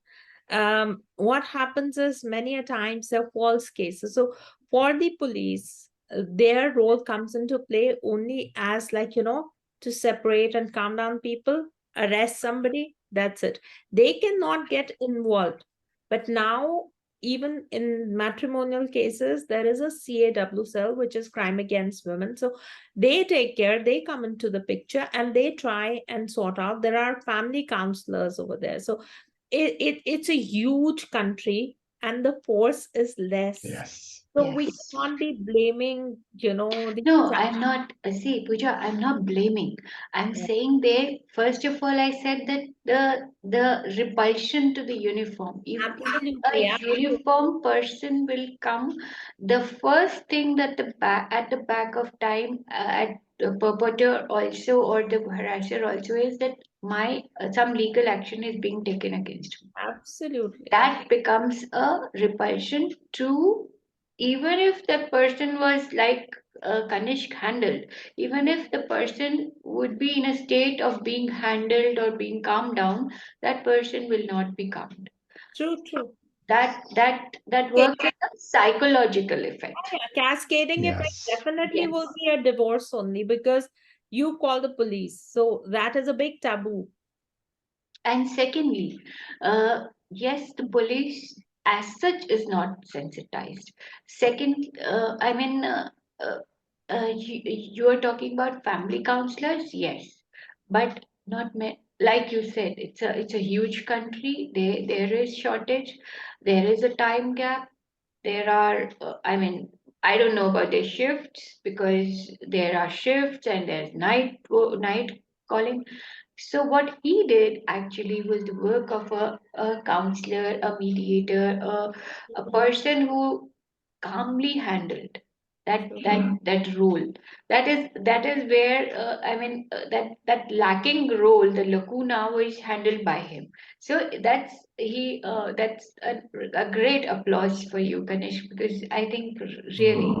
What happens is many a times there are false cases. So for the police, their role comes into play only as, like, to separate and calm down people, arrest somebody. That's it. They cannot get involved. But now, even in matrimonial cases, there is a CAW cell, which is crime against women. So they take care, they come into the picture, and they try and sort out. There are family counselors over there. So it's a huge country, and the force is less. Yes. So we Yes. can't be blaming, the No, I'm not. See, Pooja, I'm not blaming. I'm saying there, first of all, I said that the repulsion to the uniform. If a absolutely, absolutely. uniform person will come, the first thing that at the back of time, at the perpetrator also, or the harasser also, is that my some legal action is being taken against me. Absolutely. That becomes a repulsion to, even if the person was like Kanishk handled, even if the person would be in a state of being handled or being calmed down, that person will not be calmed. True, true. that works as a psychological effect. Yeah, cascading effect Yes. definitely will Yes. be a divorce only because you call the police. So that is a big taboo. And secondly, yes, the police as such is not sensitized. Second, I mean, uh, you are talking about family counselors, yes, but not like you said, it's a huge country. There is shortage, there is a time gap. There are, I mean, I don't know about the shifts because there are shifts and there's night calling. So what he did actually was the work of a counselor, a mediator, a person who calmly handled that role. That is where I mean that lacking role, the lacuna was handled by him. So that's a great applause for you, Ganesh, because I think really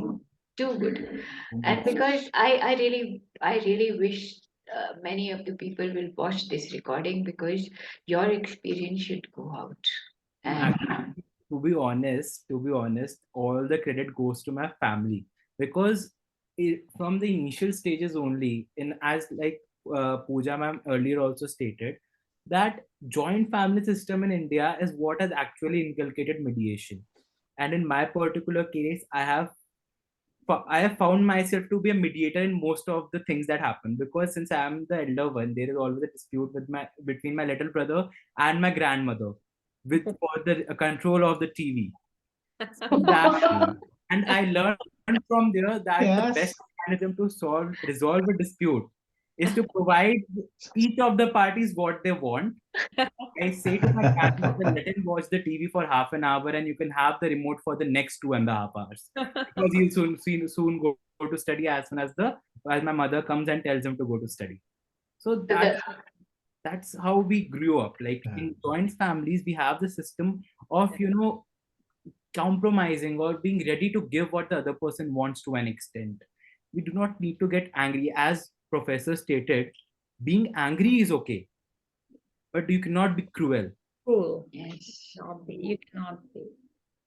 too good. And because I really wish many of the people will watch this recording because your experience should go out. No, And actually, to be honest, all the credit goes to my family because from the initial stages only, in as like Pooja ma'am earlier also stated, that joint family system in India is what has actually inculcated mediation. And in my particular case, I have found myself to be a mediator in most of the things that happen because since I am the elder one, there is always a dispute between my little brother and my grandmother with for the control of the TV. So that and I learned from there that the best Yes. mechanism to resolve a dispute is to provide each of the parties what they want. I say to my grandmother, let him watch the TV for half an hour and you can have the remote for the next 2.5 hours. Because he'll soon go to study as soon as my mother comes and tells him to go to study. So the that's how we grew up. Like Uh, in joint families, we have the system of compromising or being ready to give what the other person wants to an extent. We do not need to get angry. As Professor stated, being angry is okay, but you cannot be cruel. Cool. yes, Not be. You cannot be.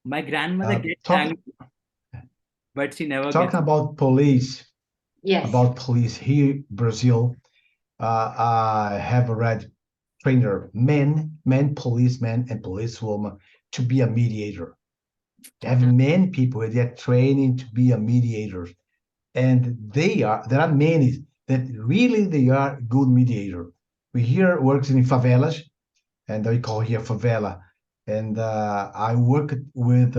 My grandmother gets talk, angry, but she never talking gets. yes. about police here in Brazil. I have already trained men, policemen, and policewomen to be a mediator. You have many people that are training to be a mediator, and there are many that really they are good mediator. We here works in favelas, and we call here favela, and I worked with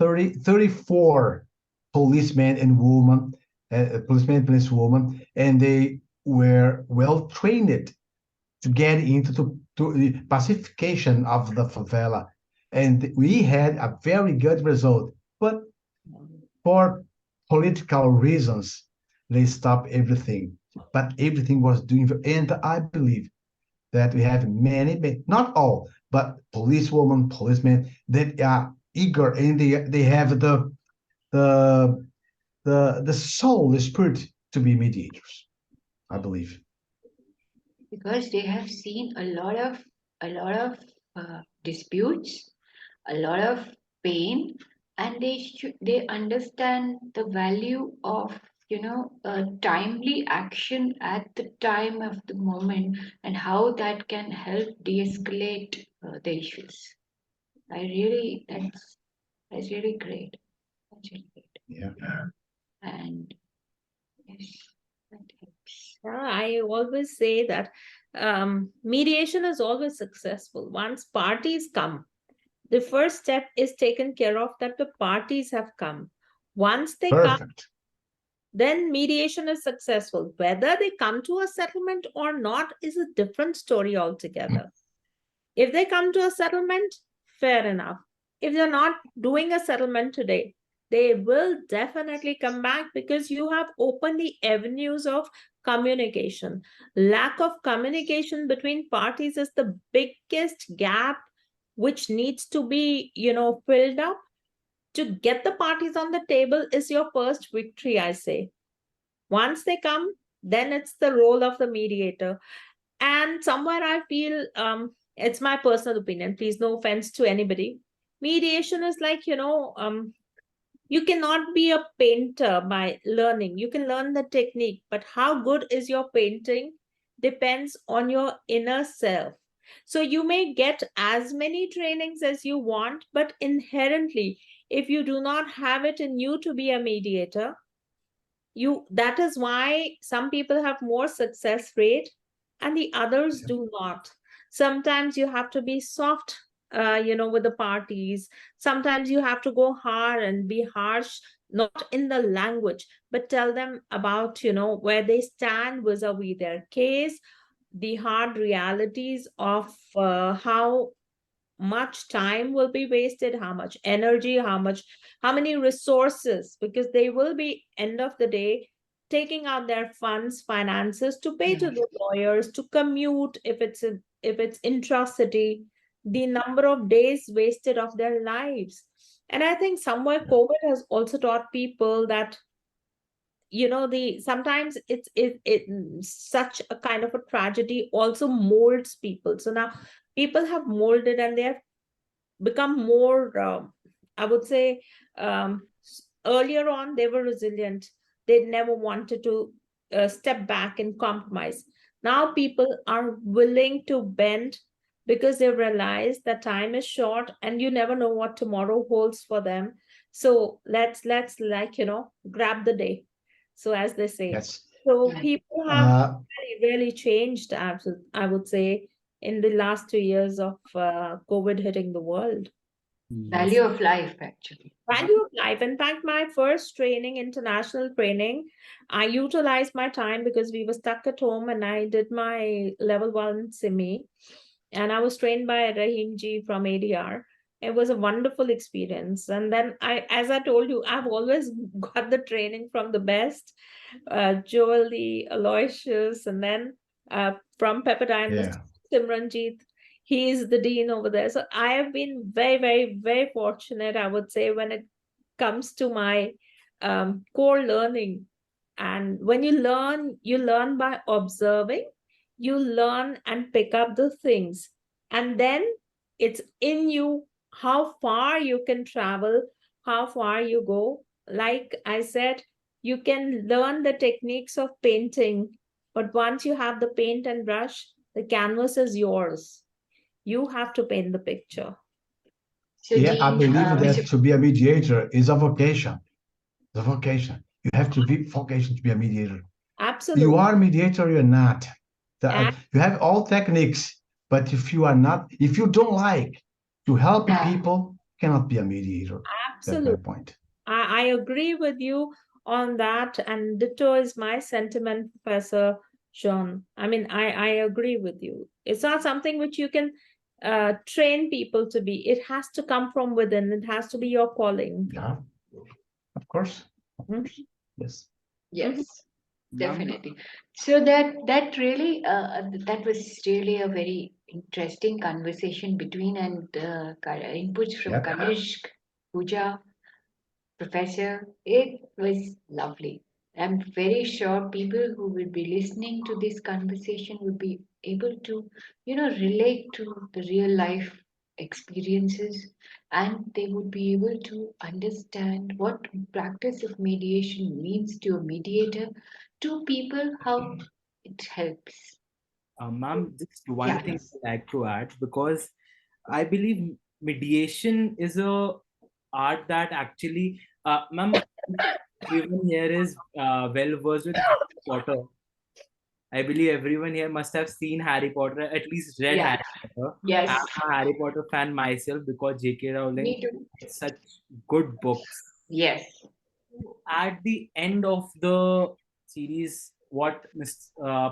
34 policemen and women, policemen and policewomen, and they were well trained to get into to the pacification of the favela. And we had a very good result. But for political reasons, they stopped everything. But everything was doing, and I believe that we have many, not all, but policewomen, policemen that are eager and they have the the soul, the spirit to be mediators. I believe. Because they have seen a lot of disputes, a lot of pain, and they understand the value of timely action at the time of the moment and how that can help de-escalate the issues. That's really great. That's really great. Yeah. And yes, that helps. Yeah, I always say that mediation is always successful. Once parties come, the first step is taken care of that the parties have come. Once they come, Perfect. then mediation is successful. Whether they come to a settlement or not is a different story altogether. If they come to a settlement, fair enough. If they're not doing a settlement today, they will definitely come back because you have opened the avenues of communication. Lack of communication between parties is the biggest gap which needs to be, filled up. To get the parties on the table is your first victory, I say. Once they come, then it's the role of the mediator. And somewhere I feel it's my personal opinion, please no offense to anybody. mediation is like, you cannot be a painter by learning. You can learn the technique, but how good is your painting depends on your inner self. So you may get as many trainings as you want, but inherently, if you do not have it in you to be a mediator, that is why some people have more success rate and the others do not. Sometimes you have to be soft, with the parties. Sometimes you have to go hard and be harsh, not in the language, but tell them about, where they stand vis-a-vis their case, the hard realities of how much time will be wasted, how much energy, how many resources, because they will be end of the day taking out their funds, finances to pay to the lawyers, to commute if it's intracity, the number of days wasted of their lives. And I think somewhere COVID has also taught people that, the sometimes it such a kind of a tragedy also molds people. So now people have molded and they have become more, I would say, earlier on they were resilient. They never wanted to step back and compromise. Now people are willing to bend because they realize that time is short and you never know what tomorrow holds for them. So let's like, grab the day, so as they say. Yes. So Yeah. people have Uh, really changed, I would say, in the last 2 years of COVID hitting the world. Yes. Value of life, actually. Value of life. In fact, my first training, international training, I utilized my time because we were stuck at home and I did my level one SIMI. And I was trained by Rahim ji from ADR. It was a wonderful experience. And then as I told you, I've always got the training from the best, Jolie, Aloysius, and then from Pepperdine, Mr. yeah. Simranjeet. He is the dean over there. So I have been very, very, very fortunate, I would say, when it comes to my core learning. And when you learn by observing, you learn and pick up the things. And then it's in you how far you can travel, how far you go. Like I said, you can learn the techniques of painting, but once you have the paint and brush, the canvas is yours. You have to paint the picture. So, Yeah, I Dean, believe Mr. that to be a mediator is a vocation. It's a vocation. You have to be vocation to be a mediator. You Absolutely. are a mediator, you're not. And You have all techniques, but if you are not, if you don't like to help Yeah. people, you cannot be a mediator. That's my absolutely. point. I agree with you on that. And ditto is my sentiment, Professor John. I mean, I agree with you. It's not something which you can train people to be. It has to come from within. It has to be your calling. Yeah, of course. Of Mhm. course. Yes. Mhm. Yes, Ma'am, definitely. So that really that was really a very interesting conversation between and inputs from Yep. Kanishk, Pooja, Professor. It was lovely. I'm very sure people who will be listening to this conversation will be able to, relate to the real life experiences, and they would be able to understand what practice of mediation means to a mediator, to people, how it helps. ma'am, just one Yeah. thing I'd like to add, because I believe mediation is a art that actually, ma'am, everyone here is well versed with Harry Potter. I believe everyone here must have seen Harry Potter, at least read Yeah. Harry Potter. Yes. I'm a Harry Potter fan myself because J.K. Rowling Me too. writes such good books. Yes. At the end of the series, what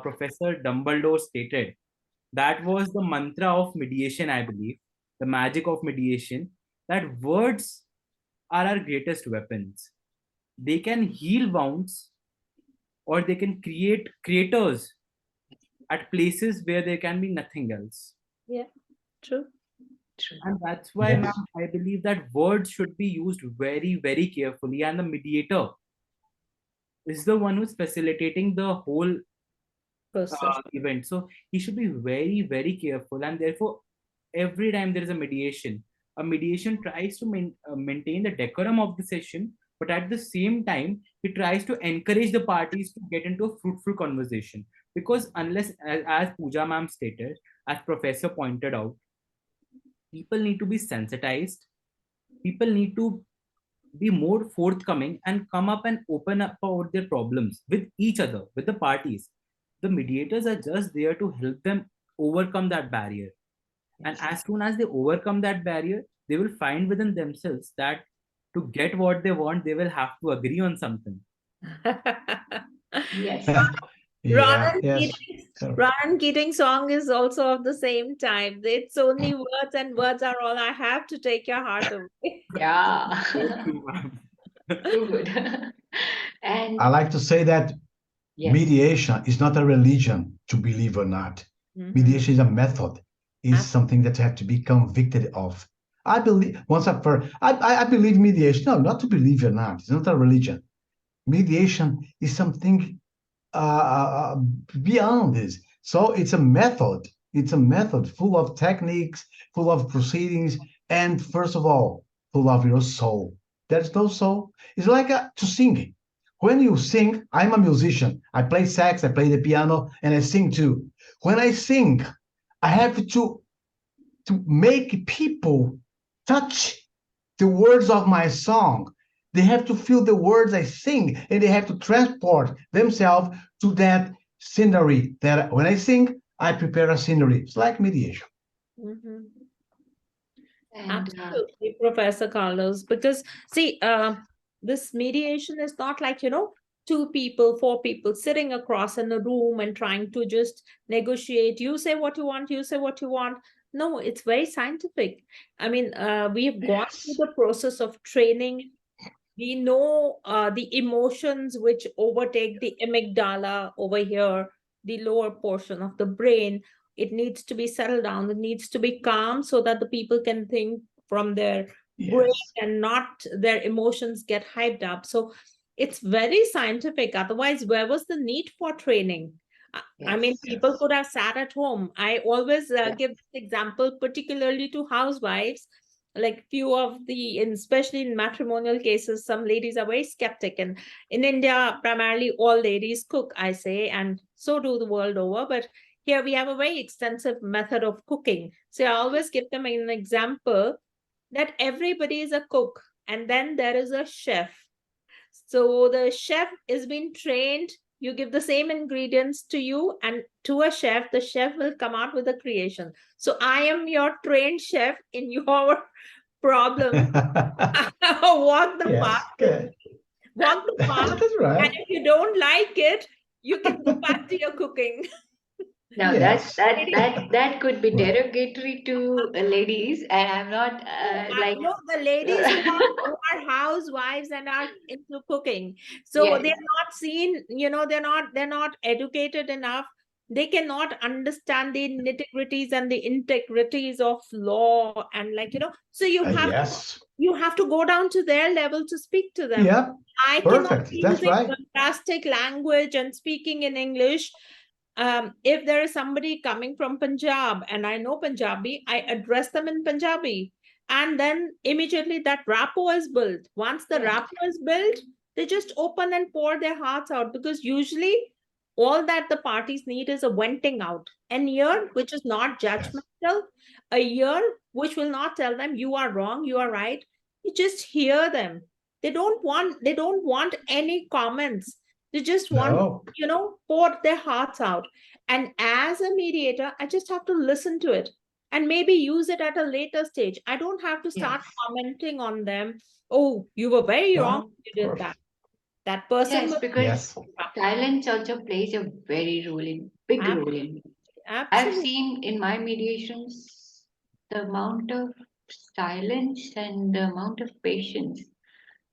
Professor Dumbledore stated, that was the mantra of mediation, I believe, the magic of mediation, that words are our greatest weapons. They can heal wounds or they can create creators at places where there can be nothing else. Yeah, true. True. And that's why, Yes. ma'am, I believe that words should be used very, very carefully. And the mediator is the one who's facilitating the whole Process. event. So he should be very, very careful. And therefore, every time there is a mediation, A mediation tries to maintain the decorum of the session, but at the same time, he tries to encourage the parties to get into a fruitful conversation. Because unless, as Pooja ma'am stated, as Professor pointed out, people need to be sensitized. People need to be more forthcoming and come up and open up about their problems with each other, with the parties. The mediators are just there to help them overcome that barrier. And as soon as they overcome that barrier, they will find within themselves that to get what they want, they will have to agree on something. Yes. Yeah, yes. Ronan Keating's song is also of the same type. It's only words, and words are all I have to take your heart away. Yeah. So true, ma'am. Too good. And I like to say that yes, mediation is not a religion, to believe or not. Mhm. Mediation is a method, is Ab- something that you have to be convicted of. I believe once I've heard, I believe mediation. No, not to believe or not. It's not a religion. Mediation is something beyond this. So it's a method. It's a method full of techniques, full of proceedings, and first of all, full of your soul. There's no soul. It's like to sing. When you sing, I'm a musician. I play sax, I play the piano, and I sing too. When I sing, I have to make people touch the words of my song. They have to feel the words I sing, and they have to transport themselves to that scenery. That when I sing, I prepare a scenery. It's like mediation. Mhm. and Absolutely, Professor Carlos. Because see, this mediation is not like, two people, four people sitting across in a room and trying to just negotiate. You say what you want, you say what you want. No, it's very scientific. I mean, we have gone through Yes. the process of training. We know the emotions which overtake the amygdala over here, the lower portion of the brain. It needs to be settled down. It needs to be calm so that the people can think from their brain Yes. and not their emotions get hyped up. So it's very scientific. Otherwise, where was the need for training? I mean, yes, people Yes. could have sat at home. I always yeah, give this example, particularly to housewives. Like few of the, especially in matrimonial cases, some ladies are very skeptic. And in India, primarily all ladies cook, I say, and so do the world over. But here we have a very extensive method of cooking. So I always give them an example that everybody is a cook, and then there is a chef. So the chef is being trained. You give the same ingredients to you and to a chef, the chef will come out with a creation. So I am your trained chef in your problem. Walk the path Yes. with Good. me. Walk the path. That's And right. if you don't like it, you can go back to your cooking. now that Yes. that that that could be Right. derogatory to ladies, and I'm not like No, the ladies who are housewives and are into cooking, so yes, they're not seen, they're not educated enough. They cannot understand the nitty-gritties and the integrities of law, and so Yes. you have to go down to their level to speak to them. Yeah. I cannot Perfect. be That's using right. bombastic language and speaking in English. If there is somebody coming from Punjab and I know Punjabi, I address them in Punjabi. And then immediately that rapport is built. Once the yes, rapport is built, they just open and pour their hearts out, because usually all that the parties need is a venting out. An ear which is not Yes. judgmental, a ear which will not tell them you are wrong, you are right. You just hear them. They don't want any comments. They just want, No. pour their hearts out. And as a mediator, I just have to listen to it and maybe use it at a later stage. I don't have to yes, start commenting on them. Oh, you were very wrong. No. You did that. Perfect. That person yes, will because Yes. silence also plays a very big ab- role in. I've absolutely. seen in my mediations the amount of silence and the amount of patience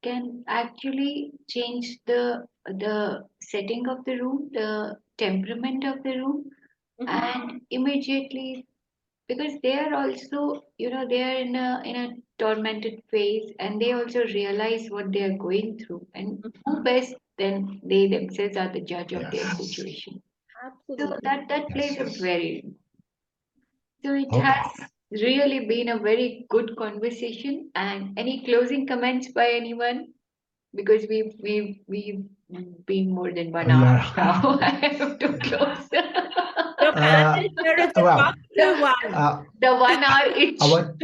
can actually change the setting of the room, the temperament of the room, Mhm. and immediately, because they are also, they are in a tormented phase, and they also realize what they are going through, and who best than they themselves are the judge of their Yes. situation. So Absolutely. that plays Yes. a Yes. very, so it has Okay. Really been a very good conversation. And any closing comments by anyone? Because we've been more than one We hour are. now. I have to close. So panel here is a Well, talkative one. The 1 hour I itch. want.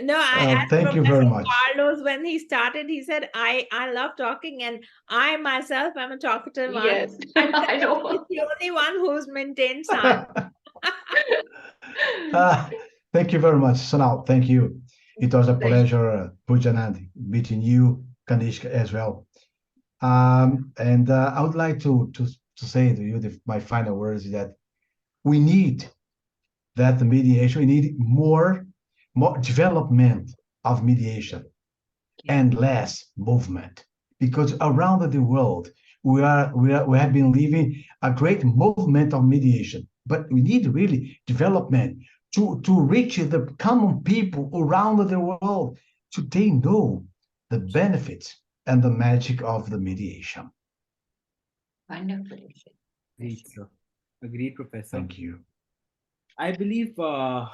No, I asked Thank you very Professor much. Carlos when he started. He said, "I love talking, and I myself am a talkative one." Yes, And I Kanisha is know. the only one who's maintained silence. Uh, Thank you very much, Sonal. Thank you. It was a Pleasure. pleasure, Pujanandi, meeting you, Kanishka, as well. And I would like to say to you my final words is that we need that the mediation, we need more development of mediation and less movement, because around the world we have been living a great movement of mediation, but we need really development to reach the common people around the world, so they know the benefits and the magic of the mediation. Wonderfully said. Agreed, sir. Agreed, Professor. Thank you. I believe war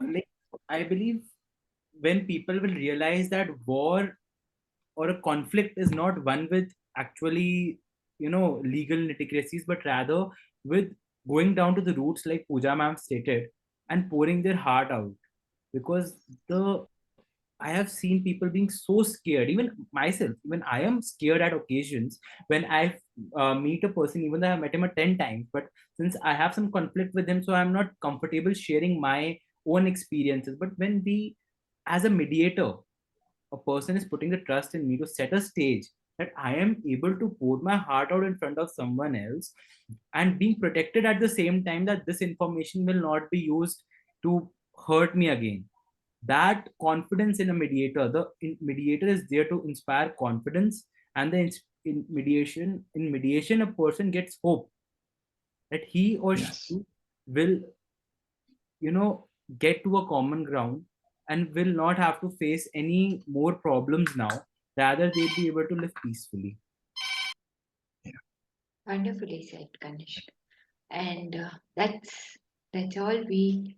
like I believe when people will realize that war or a conflict is not one with actually, legal nitty-gritties, but rather with going down to the roots, like Pooja ma'am stated, and pouring their heart out. Because the I have seen people being so scared, even myself, even I am scared at occasions when I meet a person, even though I've met him 10 times. But since I have some conflict with him, so I'm not comfortable sharing my own experiences. But when we, as a mediator, a person is putting the trust in me to set a stage that I am able to pour my heart out in front of someone else and being protected at the same time that this information will not be used to hurt me again. That confidence in a mediator, mediator is there to inspire confidence, and in mediation, a person gets hope that he or she Yes. will, get to a common ground and will not have to face any more problems now. Rather, they'll be able to live peacefully. Wonderfully said, Kanishk. And that's all. We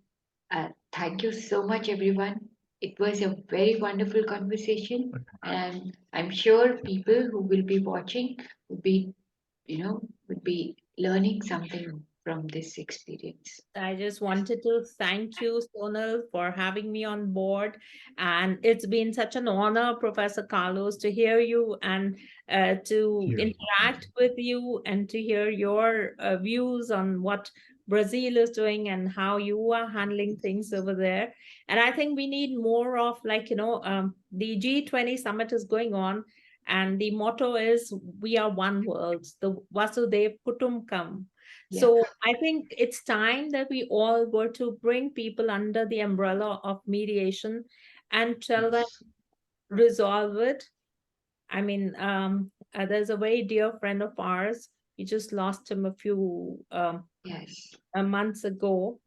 thank you so much, everyone. It was a very wonderful conversation, and I'm sure people who will be watching would be, would be learning something from this experience. I just wanted to thank you, Sonal, for having me on board. And it's been such an honor, Professor Carlos, to hear you and to Here. interact with you and to hear your views on what Brazil is doing and how you are handling things over there. And I think we need more of, like, the G20 summit is going on. And the motto is, we are one world, the Vasudev Kutumbakam. Yeah. So I think it's time that we all were to bring people under the umbrella of mediation and tell them Yes. resolve it. I mean, there's a very dear friend of ours. We just lost him a few Yes. months ago.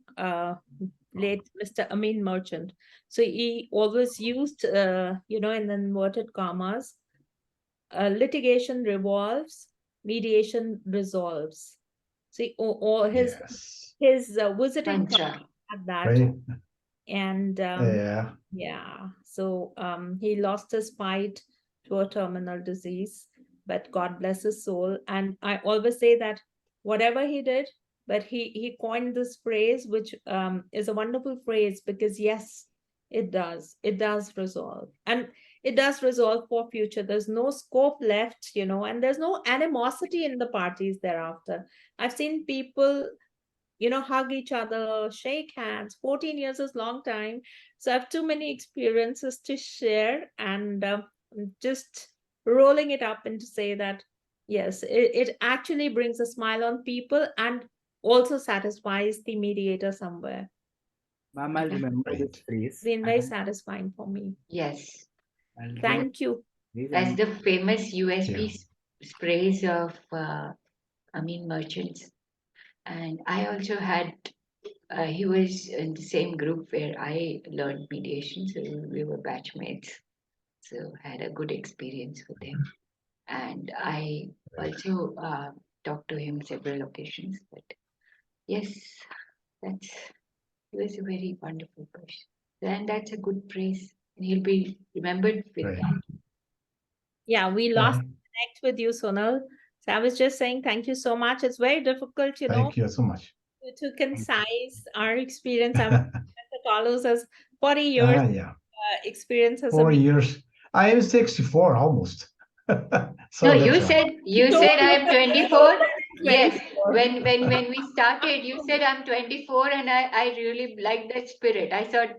Late Mr. Amin Merchant. So he always used, in inverted commas, litigation revolves, mediation resolves. See, or Yes. his visiting card Mantra. had that, Great. and Yeah. yeah, so he lost his fight to a terminal disease, but God bless his soul. And I always say that whatever he did, but he coined this phrase, which is a wonderful phrase, because yes, it does resolve, and it does resolve for future. There's no scope left, and there's no animosity in the parties thereafter. I've seen people hug each other, shake hands. 14 years is long time. So I have too many experiences to share, and just rolling it up and to say that, yes, it actually brings a smile on people and also satisfies the mediator somewhere. Ma'am, I'll Wonderful. remember this Great. It's phrase. been very satisfying for me. Yes. I'll remember Thank you. this That's and the famous USB Yeah. sprays of Amin Merchants. And I also had, he was in the same group where I learned mediation. So we were batchmates. So had a good experience with him. And I also talked to him several occasions. But yes, that's He was a very wonderful person. And that's a good praise. And he'll be remembered with Right. that. Yeah, we lost Okay. connect with you, Sonal. So I was just saying thank you so much. It's very difficult, Thank you so much. to concise our experience. I mean, Mr. Carlos has 40 years Yeah. experience as a 4 years. I am 64 almost. No, So that's why. you told said I'm us 24. Yes, 24. when we started, you said I'm 24, and I really liked that spirit. I thought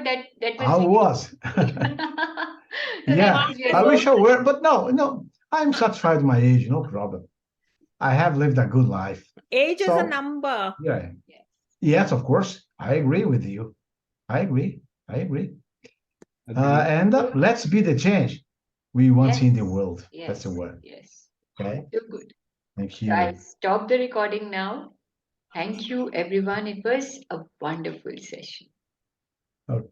that was I was. so that Yeah. was I really wish I were, but no, I'm satisfied with my age, no problem. I have lived a good life. Age is a So, number. yeah. yes, Yes, of course. I agree with you. I agree. I agree. Agreed. And let's be the change we want yes, in the world. That's the yes, word. yes. Okay. So good. Thank So I'll you. stop the recording now. Thank you, everyone. It was a wonderful session. Okay.